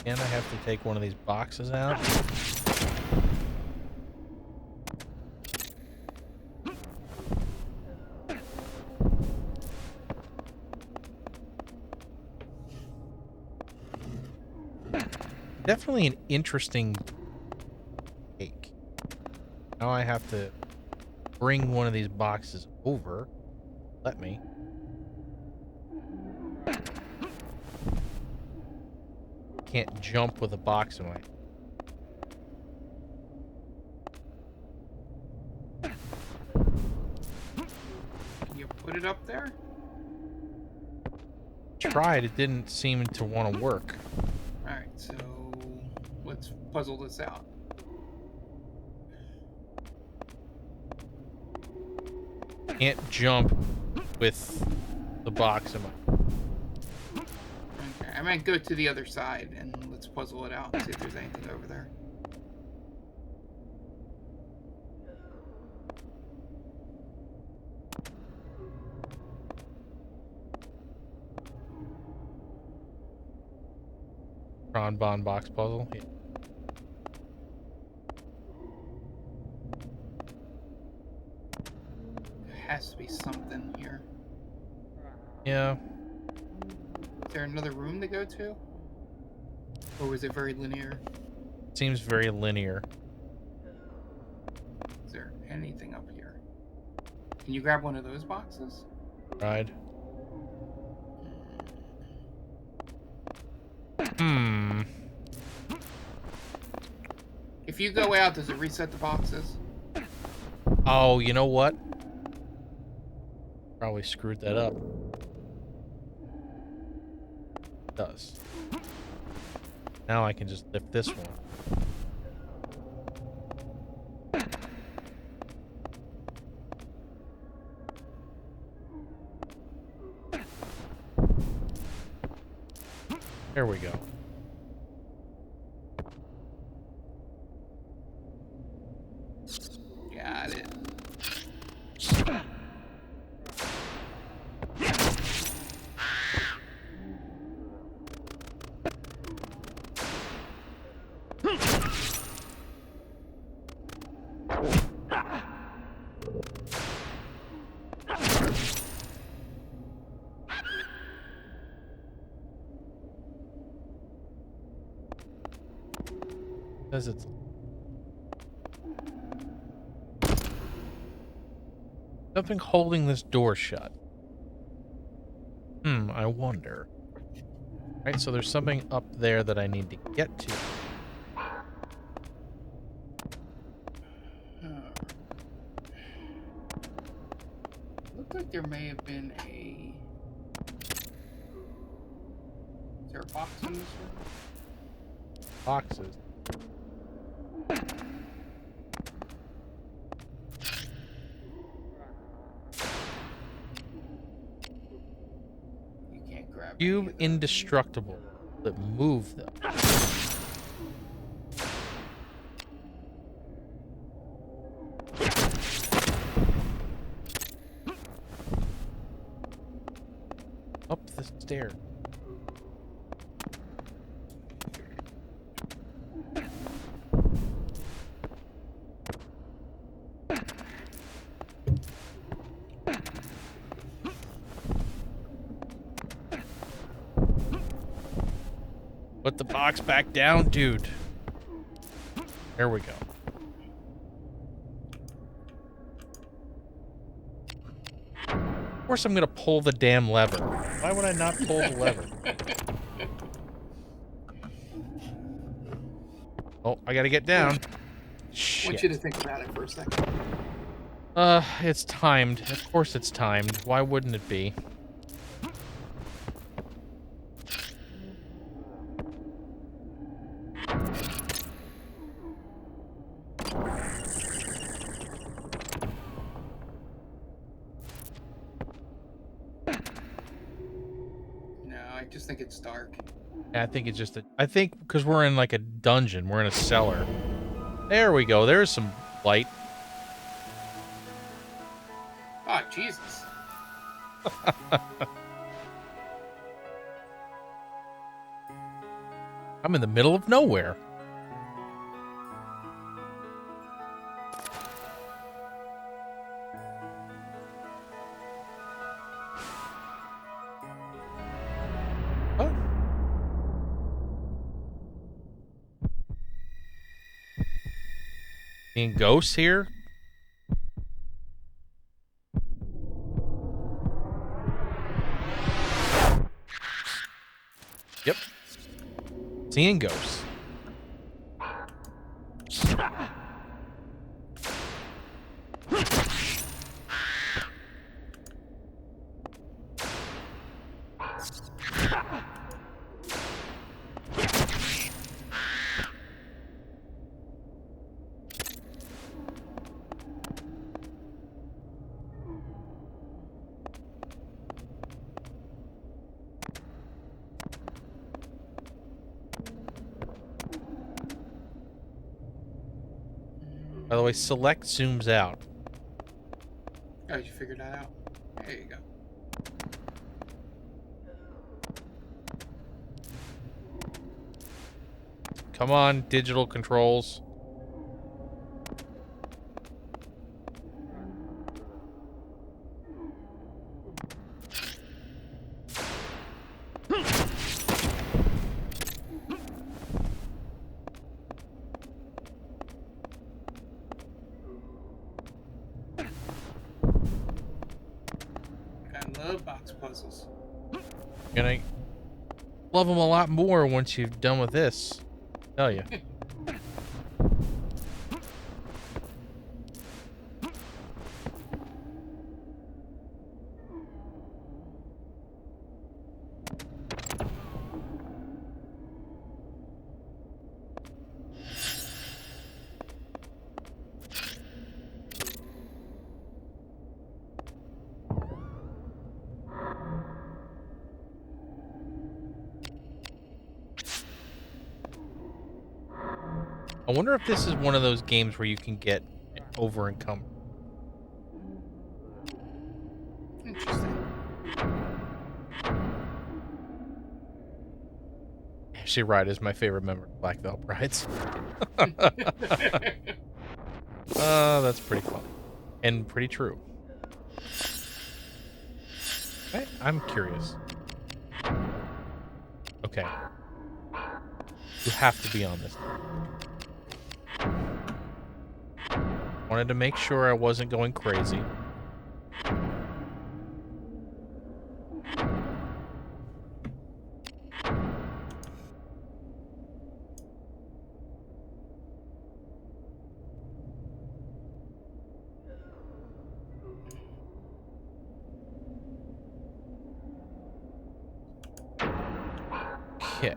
And I have to take one of these boxes out. Definitely an interesting cake. Now I have to bring one of these boxes over. Let me. Can't jump with a box in my... Can you put it up there? Tried, it didn't seem to want to work. Alright, so let's puzzle this out. Can't jump with the box in my... Okay, I might go to the other side and let's puzzle it out and see if there's anything over there. Tron Bond box puzzle. Yeah. There has to be something here. Yeah. Is there another room to go to? Or was it very linear? Seems very linear. Is there anything up here? Can you grab one of those boxes? Right. Hmm. If you go out, does it reset the boxes? Oh, you know what? Probably screwed that up. It does. Now I can just lift this one. There we go. Got it. Says it's something holding this door shut. I wonder. Right, so there's something up there that I need to get to. Looked like there may have been a... Is there a box in this room? Boxes. You can't grab any Cube of those. indestructible. That move them. Up the stairs. Put the box back down, dude. There we go. Of course I'm gonna pull the damn lever. Why would I not pull the lever? Oh, I gotta get down. I want you to think about it for a second. It's timed. Of course it's timed. Why wouldn't it be? No, I just think it's dark. Yeah, I think it's just I think because we're in like a dungeon, we're in a cellar. There we go. There's some light. Oh, Jesus. I'm in the middle of nowhere. Oh. Seeing ghosts here? Yep. Seeing ghosts. By the way, select zooms out. Oh, you figured that out? There you go. Come on, digital controls. pillbox puzzles. You're gonna love them a lot more once you're done with this. Tell you. I wonder if this is one of those games where you can get over encumbered. Interesting. She Ride is my favorite member of Black Veil Brides. That's pretty fun. And pretty true. I'm curious. Okay. You have to be on this. Wanted to make sure I wasn't going crazy. Okay.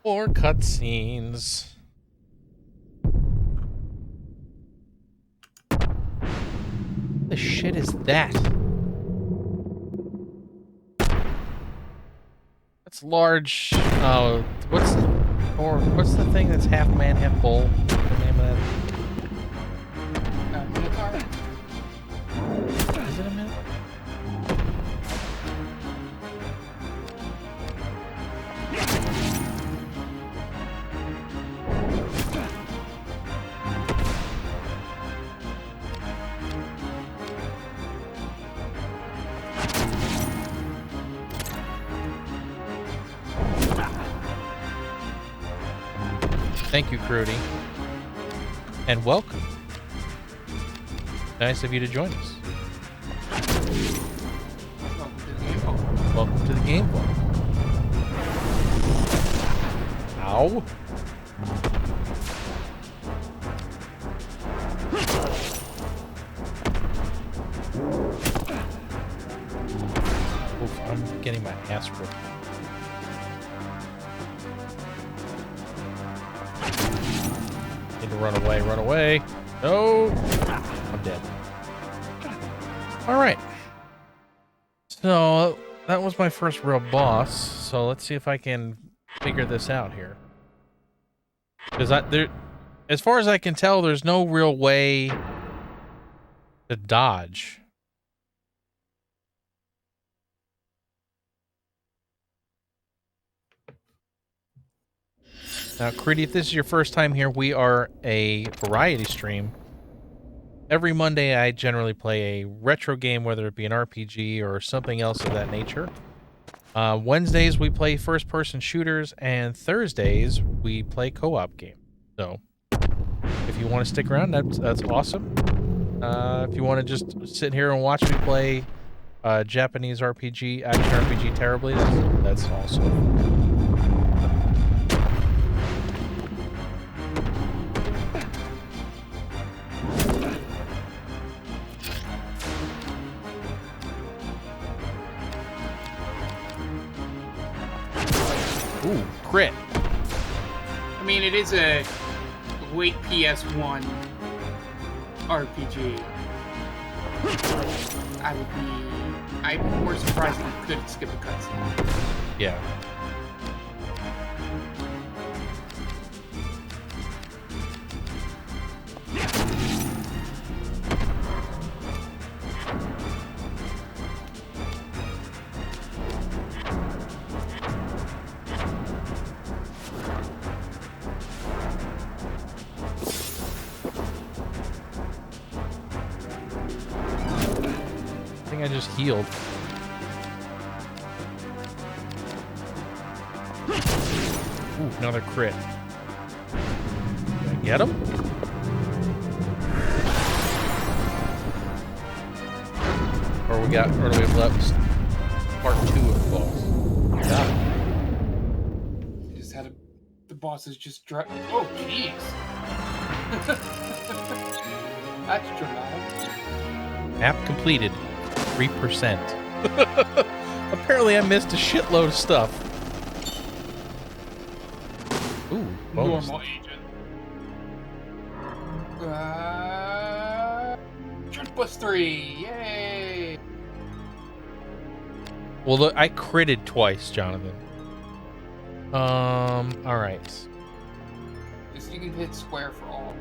Or cutscenes. What the shit is that? That's large. Oh, what's the thing that's half man, half bull? What's the name of that? Minotaur? Is it a minute? Thank you, Crudy. And welcome. Nice of you to join us. Welcome to the game vault. Ow. Oof, I'm getting my ass ripped. Need to run away, run away. No! I'm dead. Alright. So, that was my first real boss. So, let's see if I can figure this out here. Because as far as I can tell, there's no real way to dodge. Now, Creedy, if this is your first time here, we are a variety stream. Every Monday, I generally play a retro game, whether it be an RPG or something else of that nature. Wednesdays, we play first-person shooters, and Thursdays, we play co-op games. So, if you want to stick around, that's awesome. If you want to just sit here and watch me play Japanese RPG, action RPG terribly, that's also ooh, crit. I mean, it is a late PS1 RPG. I'd be more surprised if you could skip a cutscene. Yeah. I just healed. Another crit. Did I get him? Or do we have left part 2 of the boss? Got him. Just had the boss is just oh, jeez. That's dramatic. Map completed. 3%. Apparently I missed a shitload of stuff. Ooh, bonus. Normal agent. +3. Yay! Well, look, I critted twice, Jonathan. Alright. Just you can hit square for all.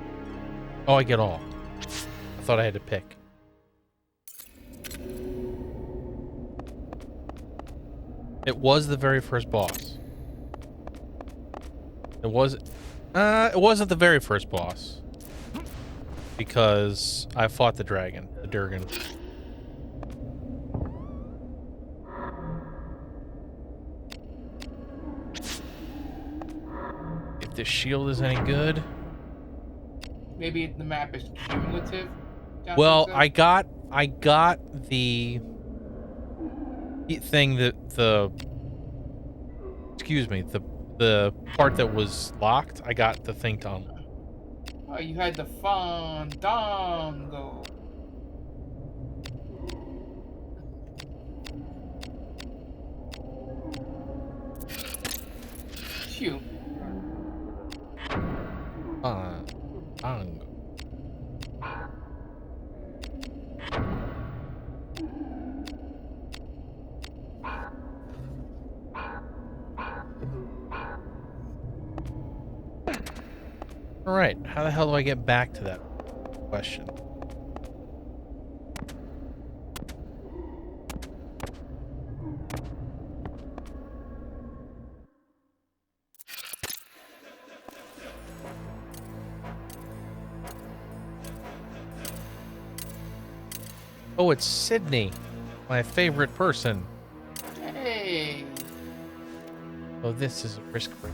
Oh, I get all. I thought I had to pick. It was the very first boss. It wasn't the very first boss. Because I fought the dragon, the Durgan. If the shield is any good. Maybe the map is cumulative. Well, I got the thing that the part that was locked. I got the thing to unlock. Oh, you had the Fandango. Phew. Fandango. All right, how the hell do I get back to that question? Oh, it's Sydney, my favorite person. Hey. Oh, this is a risk break.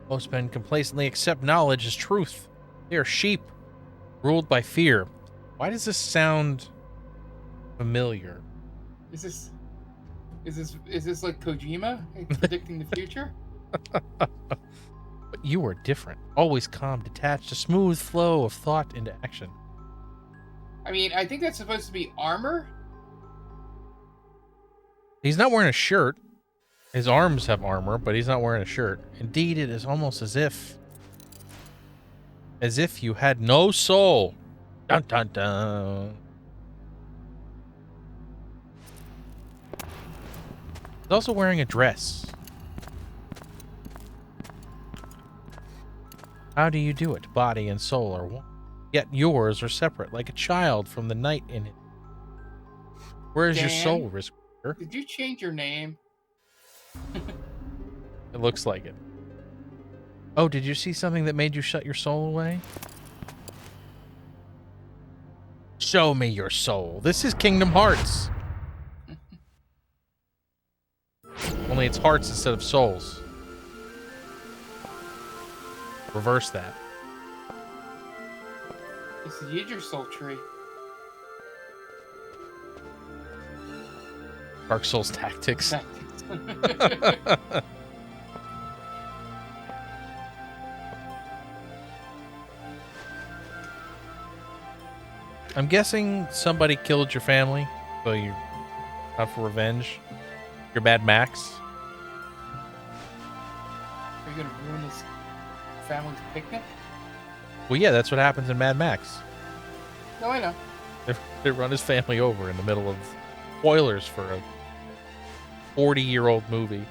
Most men complacently accept knowledge as truth. They are sheep, ruled by fear. Why does this sound familiar? Is this like Kojima predicting the future? But you are different. Always calm, detached, a smooth flow of thought into action. I mean, I think that's supposed to be armor. He's not wearing a shirt. His arms have armor, but he's not wearing a shirt. Indeed, it is almost as if you had no soul. Dun dun dun. He's also wearing a dress. How do you do it? Body and soul are one. Yet yours are separate, like a child from the night in it. Where is your soul, Risk? Did you change your name? It looks like it. Oh, did you see something that made you shut your soul away? Show me your soul. This is Kingdom Hearts. Only it's hearts instead of souls. Reverse that. This is your soul tree. Dark Souls Tactics. I'm guessing somebody killed your family, so you're out for revenge. You're Mad Max. Are you gonna ruin this family's picnic? Well, yeah, that's what happens in Mad Max. No, I know. They run his family over in the middle of spoilers for a 40-year-old movie.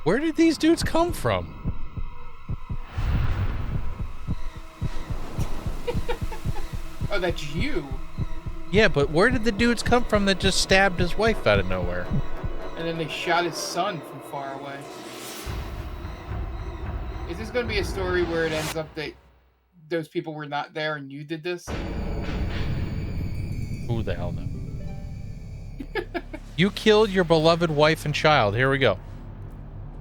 Where did these dudes come from? Oh, that's you. Yeah, but where did the dudes come from that just stabbed his wife out of nowhere? And then they shot his son from far away. Is this going to be a story where it ends up that those people were not there and you did this? Who the hell knows? You killed your beloved wife and child. Here we go.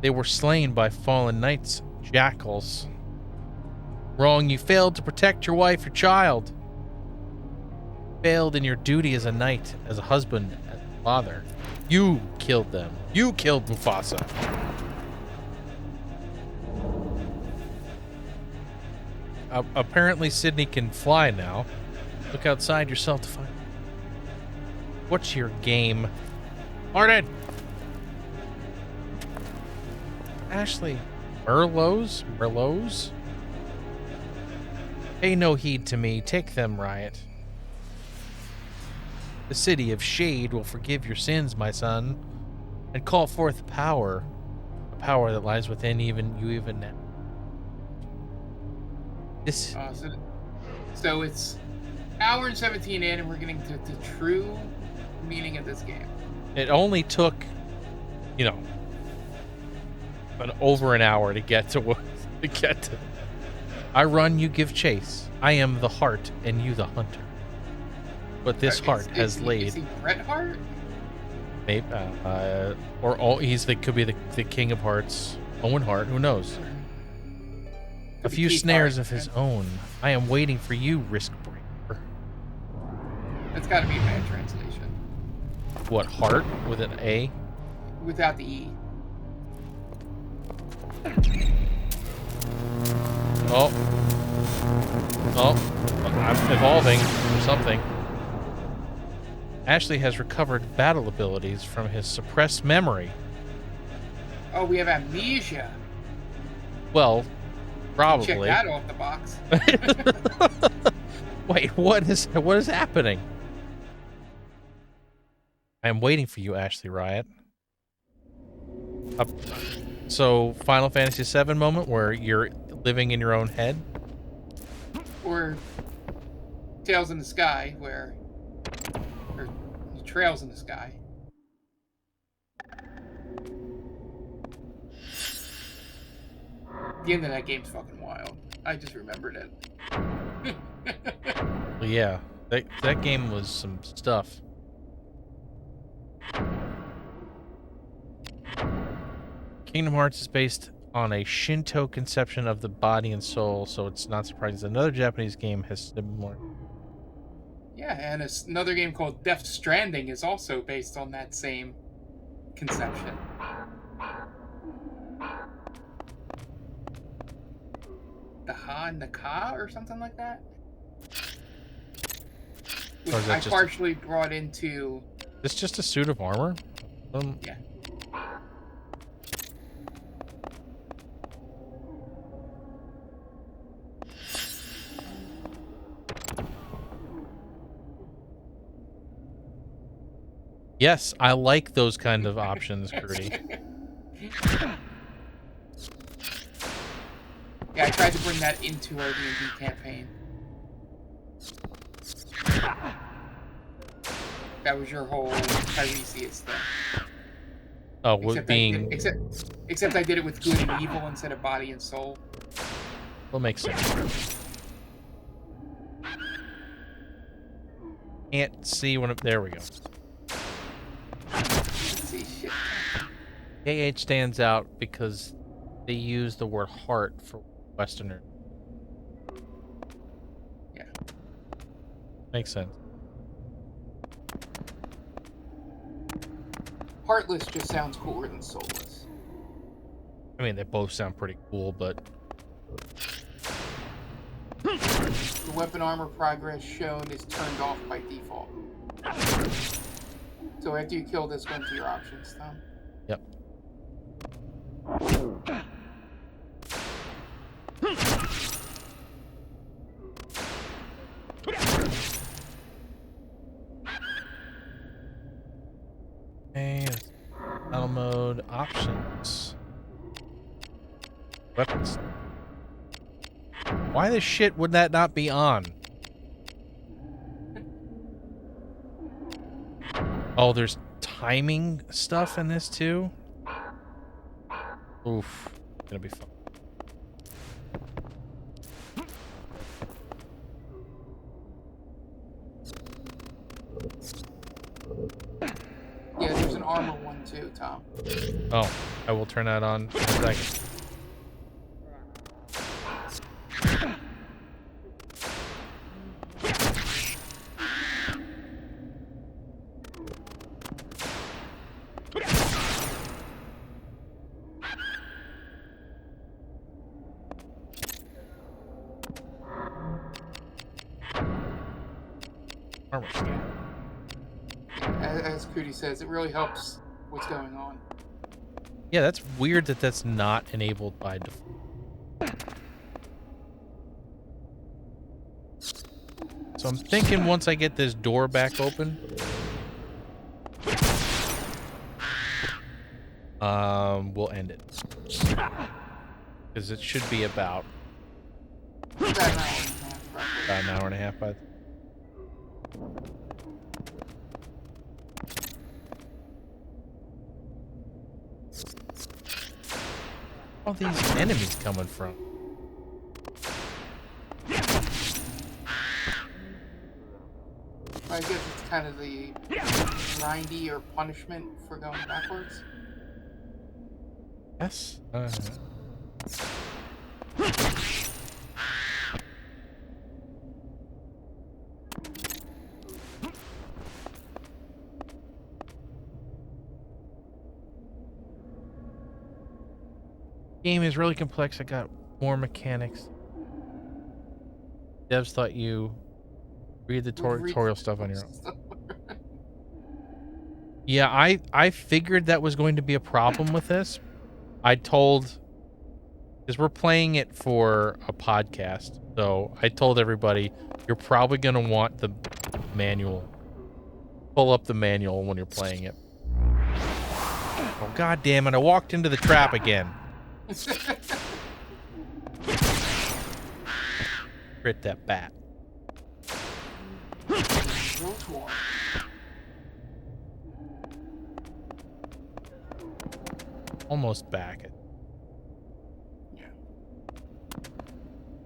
They were slain by fallen knights, jackals. Wrong, you failed to protect your wife, your child. Failed in your duty as a knight, as a husband, as a father. You killed them. You killed Mufasa. Apparently Sydney can fly now. Look outside yourself to find. What's your game? Martin! Ashley. Merlots? Pay no heed to me. Take them, Riot. The city of Shade will forgive your sins, my son, and call forth power. A power that lies within even now. This... So it's hour and 17 in, and we're getting to the true meaning of this game. It only took, you know, over an hour to get to I run, you give chase. I am the heart, and you the hunter. But this heart has laid. Is he Bret Hart? Maybe, could be the king of hearts. Owen Hart, who knows? A few snares of his own. I am waiting for you, risk breaker. That's got to be a bad translation. What, heart with an A? Without the E. Oh, I'm evolving or something. Ashley has recovered battle abilities from his suppressed memory. Oh, we have amnesia. Well, probably. Check that off the box. Wait, what is happening? I am waiting for you, Ashley Riot. So, Final Fantasy VII moment where you're living in your own head? Or Tales in the Sky, or Trails in the Sky. The end of that game's fucking wild. I just remembered it. Well, yeah, that game was some stuff. Kingdom Hearts is based on a Shinto conception of the body and soul, so it's not surprising that another Japanese game has similar. Yeah, and another game called Death Stranding is also based on that same conception. The Ha and the Ka or something like that? Which I partially brought into... It's just a suit of armor? Yeah. Yes, I like those kind of options, Gertie. Yeah, I tried to bring that into our D&D campaign. That was your whole Tiresias thing. Oh, with being... Except I did it with good and evil instead of body and soul. Well, makes sense. Can't see when... There we go. KH stands out because they use the word heart for Westerner. Yeah. Makes sense. Heartless just sounds cooler than soulless. I mean, they both sound pretty cool, but... The weapon armor progress shown is turned off by default. So after you kill this, go into your options, Tom. Yep. Okay, battle mode options. Weapons. Why the shit would that not be on? Oh, there's timing stuff in this too? Oof. Gonna be fun. Yeah, there's an armor one too, Tom. Oh, I will turn that on in a second. Armor scan. As Cootie says, it really helps what's going on. Yeah, that's weird that that's not enabled by default. So I'm thinking once I get this door back open, we'll end it. Because it should be about an hour and a half by. All these enemies coming from? I guess it's kind of the grindy or punishment for going backwards. Yes. Game is really complex. I got more mechanics. Devs thought you read the tutorial stuff on your own. Yeah, I figured that was going to be a problem with this. I told, because we're playing it for a podcast, so I told everybody, you're probably going to want the manual. Pull up the manual when you're playing it. Oh, God damn it. I walked into the trap again. Crit that bat. Almost back. Yeah.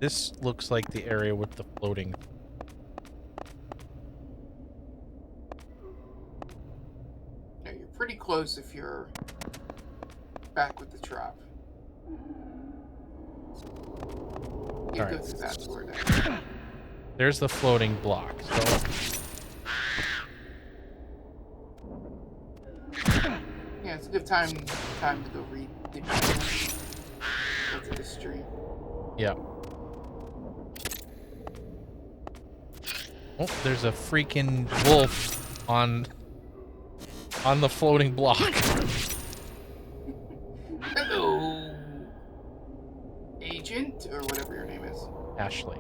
This looks like the area with the floating. Yeah, you're pretty close if you're back with the trap. You All go right. through that door now. There's the floating block. So Yeah, it's a good time to go read the manual. Go to the stream. yeah. Oh, there's a freaking wolf on the floating block. Hello, Agent, or whatever your name is. Ashley.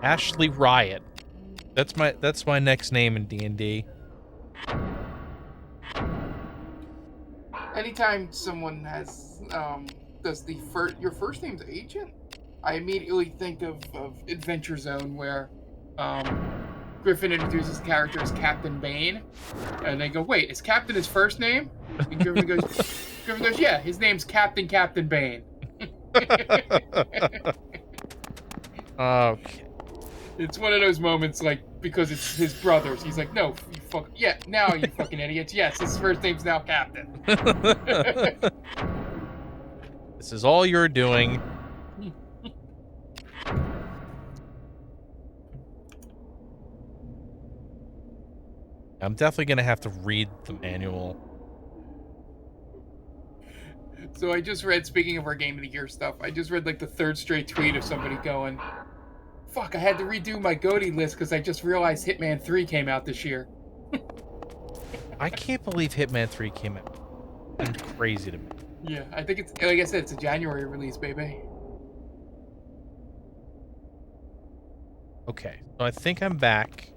Ashley Riot. That's my next name in D&D. Anytime someone has does your first name's Agent, I immediately think of Adventure Zone, where Griffin introduces the character as Captain Bane, and they go, "Wait, is Captain his first name?" And Griffin goes, "Yeah, his name's Captain Bane." Okay. It's one of those moments, like, because it's his brothers. He's like, "No, you fuck, yeah, now you fucking idiots. Yes, his first name's now Captain." This is all you're doing. I'm definitely going to have to read the manual. So I just read, speaking of our Game of the Year stuff, I just read like the third straight tweet of somebody going, "Fuck, I had to redo my GOTY list because I just realized Hitman 3 came out this year." I can't believe Hitman 3 came out. It's crazy to me. Yeah, I think it's, like I said, it's a January release, baby. Okay, so I think I'm back.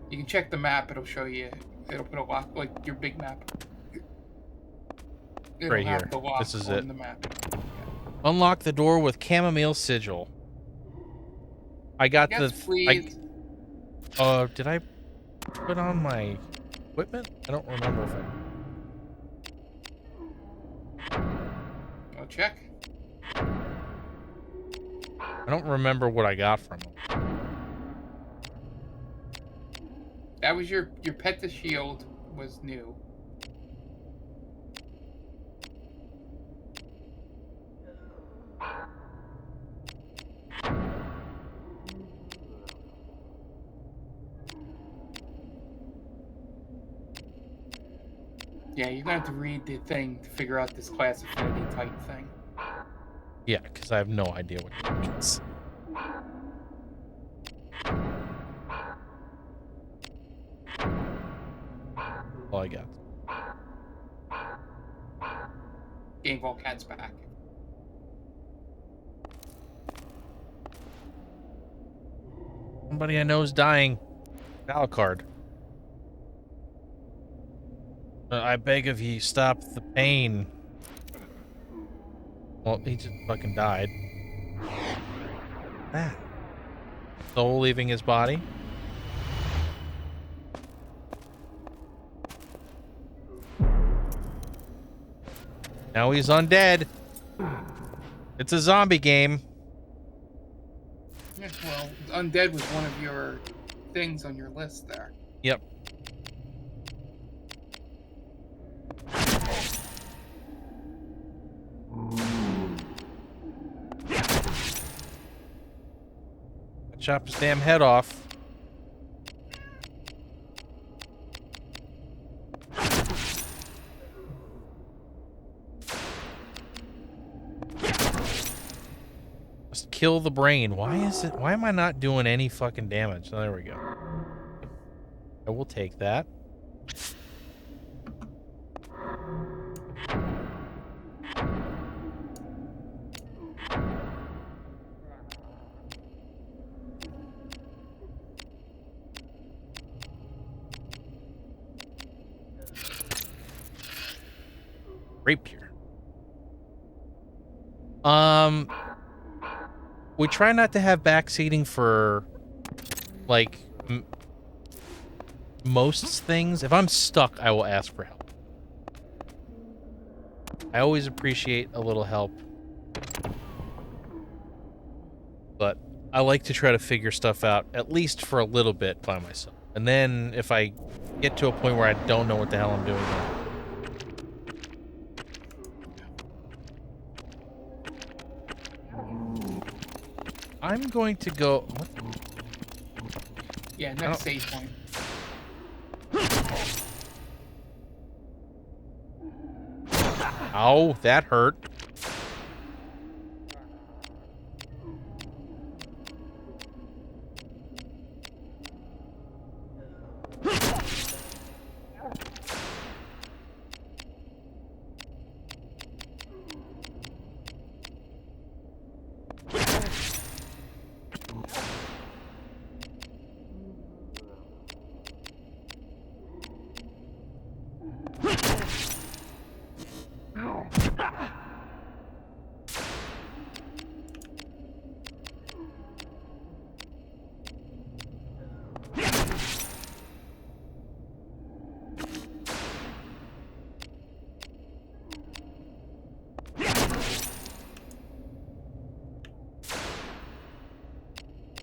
You can check the map, it'll show you, it'll put a lock, like your big map. It'll Right have here. the lock This is on it. the map. Unlock the door with chamomile sigil. I got Yes, please. Did I put on my equipment? I don't remember if I'll check. I don't remember what I got from them. That was your pet to shield was new. Yeah, you're gonna have to read the thing to figure out this class affinity type thing. Yeah, because I have no idea what it means. All I got. Game Ball Cat's back. Somebody I know is dying. Alucard. I beg of you, stop the pain. Well, he just fucking died. Ah. Soul leaving his body. Now he's undead. It's a zombie game. Yeah, well, undead was one of your things on your list there. Yep. Chop his damn head off. Just kill the brain. Why am I not doing any fucking damage? Oh, there we go. I will take that. Rapier. We try not to have backseating for, like, most things. If I'm stuck, I will ask for help. I always appreciate a little help. But I like to try to figure stuff out, at least for a little bit by myself. And then if I get to a point where I don't know what the hell I'm doing, I'm going to go... What? Yeah, next save point. Ow, that hurt.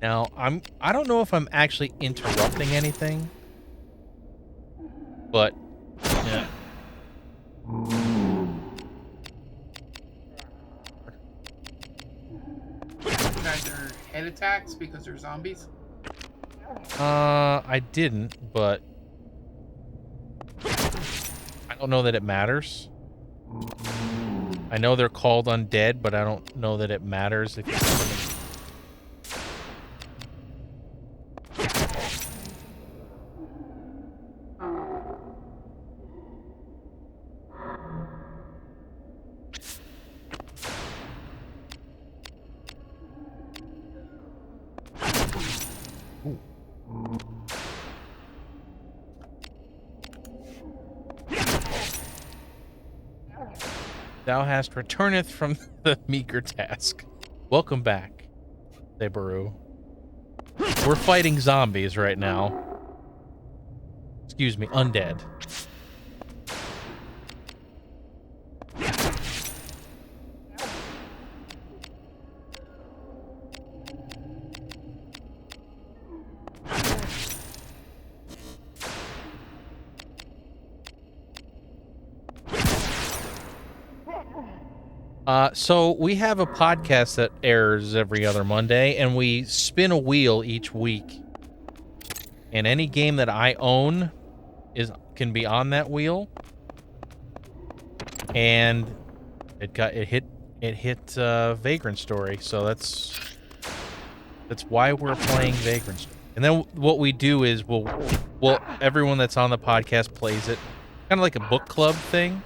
Now, I don't know if I'm actually interrupting anything, but yeah. Guys are head attacks because they're zombies. I didn't, but I don't know that it matters. I know they're called undead, but I don't know that it matters if you... Thou hast returneth from the meager task. Welcome back, Sabaru. We're fighting zombies right now. Excuse me, undead. So we have a podcast that airs every other Monday, and we spin a wheel each week. And any game that I own can be on that wheel. And it hit Vagrant Story, so that's why we're playing Vagrant Story. And then what we do is we'll everyone that's on the podcast plays it, kind of like a book club thing.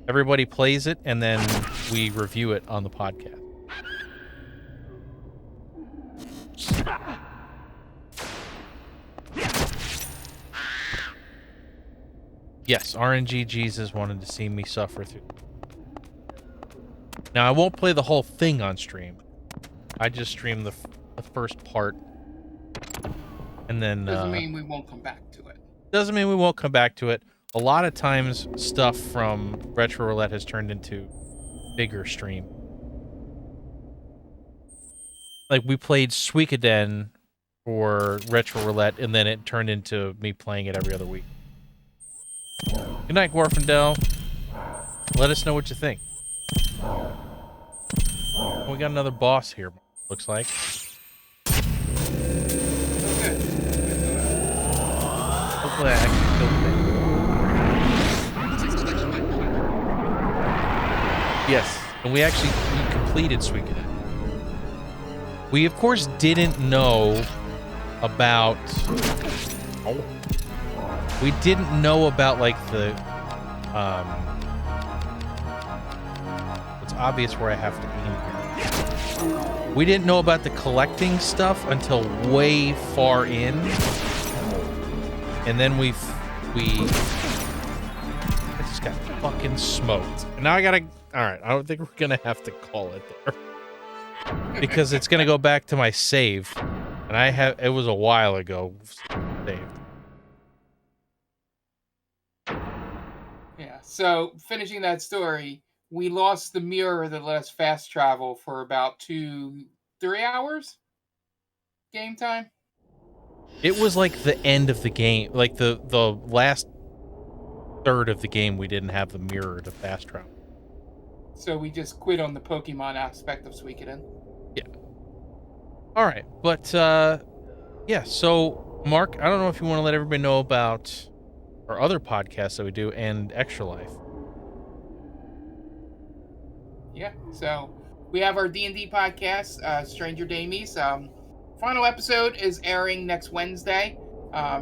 Everybody plays it, and then we review it on the podcast. Yes, RNG Jesus wanted to see me suffer through. Now, I won't play the whole thing on stream. I just stream the first part. And then... Doesn't mean we won't come back to it. Doesn't mean we won't come back to it. A lot of times, stuff from Retro Roulette has turned into bigger stream. Like, we played Suikoden for Retro Roulette, and then it turned into me playing it every other week. Good night, Gorfindel. Let us know what you think. Oh, we got another boss here, looks like. Hopefully I actually killed it. Yes, and we completed Suikoden. We, of course, didn't know about... Oh. We didn't know about, like, the... It's obvious where I have to aim here. We didn't know about the collecting stuff until way far in. And then I just got fucking smoked. And now I gotta... Alright, I don't think we're gonna have to call it there. Because it's gonna go back to my save. And it was a while ago saved. Yeah, so finishing that story, we lost the mirror that let us fast travel for about 2-3 hours game time. It was like the end of the game, like the last third of the game. We didn't have the mirror to fast travel, so we just quit on the Pokemon aspect of Suikoden. Yeah. All right, but yeah. So Mark, I don't know if you want to let everybody know about our other podcasts that we do and Extra Life. Yeah, so we have our D&D podcast, Stranger Damies. Final episode is airing next Wednesday,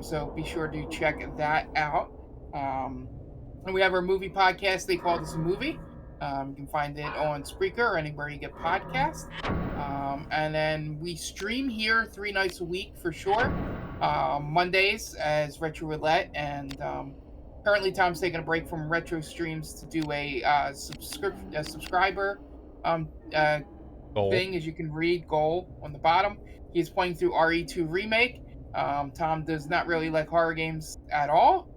so be sure to check that out. And we have our movie podcast, They Call This a Movie. You can find it on Spreaker or anywhere you get podcasts. And then we stream here 3 nights a week for sure. Mondays as Retro Roulette, and currently Tom's taking a break from retro streams to do a subscriber thing, as you can read goal on the bottom. He's playing through RE2 Remake. Tom does not really like horror games at all,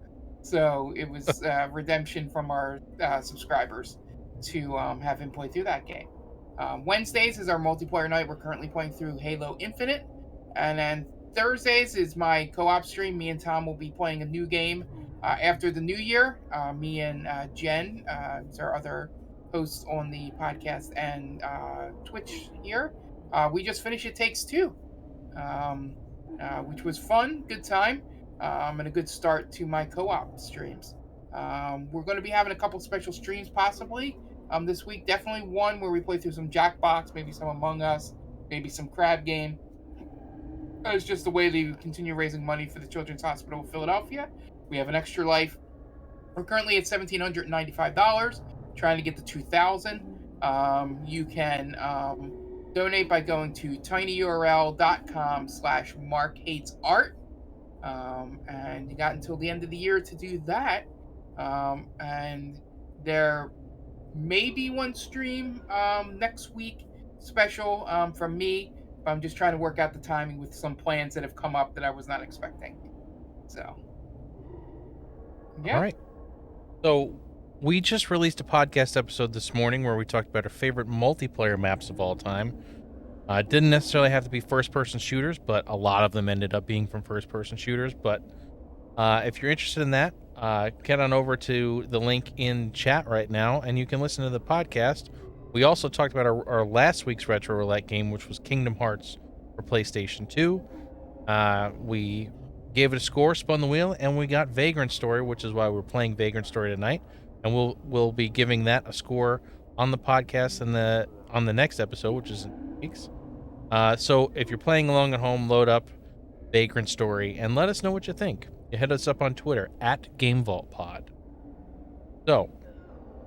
so it was redemption from our subscribers to have him play through that game. Wednesdays is our multiplayer night. We're currently playing through Halo Infinite, and then Thursdays is my co-op stream. Me and Tom will be playing a new game after the new year. Me and Jen, who's our other hosts on the podcast and Twitch here, we just finished It Takes Two, which was fun, good time, and a good start to my co-op streams. We're going to be having a couple special streams possibly this week. Definitely one where we play through some Jackbox, maybe some Among Us, maybe some Crab Game. It's just a way to continue raising money for the Children's Hospital of Philadelphia. We have an Extra Life. We're currently at $1,795, trying to get to $2,000. You can donate by going to tinyurl.com/markhatesart. And you got until the end of the year to do that. And there may be one stream next week special from me. I'm just trying to work out the timing with some plans that have come up that I was not expecting. So, yeah. All right. So, we just released a podcast episode this morning where we talked about our favorite multiplayer maps of all time. It didn't necessarily have to be first-person shooters, but a lot of them ended up being from first-person shooters. But if you're interested in that, get on over to the link in chat right now, and you can listen to the podcast, We also talked about our last week's Retro Roulette game, which was Kingdom Hearts for PlayStation 2. We gave it a score, spun the wheel, and we got Vagrant Story, which is why we're playing Vagrant Story tonight. And we'll be giving that a score on the podcast and on the next episode, which is in 2 weeks. So if you're playing along at home, load up Vagrant Story and let us know what you think. You hit us up on Twitter at GameVaultPod. So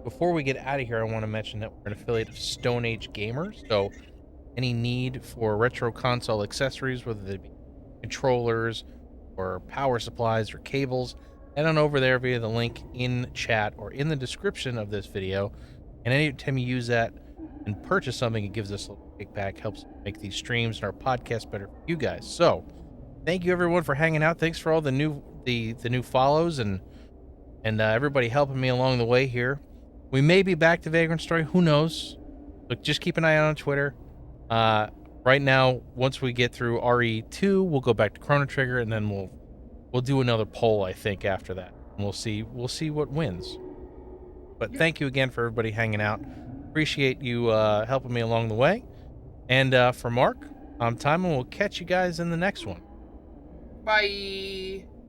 before we get out of here, I want to mention that we're an affiliate of Stone Age Gamers. So any need for retro console accessories, whether they be controllers or power supplies or cables, head on over there via the link in chat or in the description of this video. And anytime you use that and purchase something, it gives us a little kickback, helps make these streams and our podcast better for you guys. So thank you everyone for hanging out. Thanks for all the new follows and everybody helping me along the way here. We may be back to Vagrant Story, who knows? But just keep an eye out on Twitter. Right now, once we get through RE2, we'll go back to Chrono Trigger, and then we'll do another poll, I think, after that. And we'll see what wins. But thank you again for everybody hanging out. Appreciate you helping me along the way. And for Mark, I'm Time, and we'll catch you guys in the next one. Bye.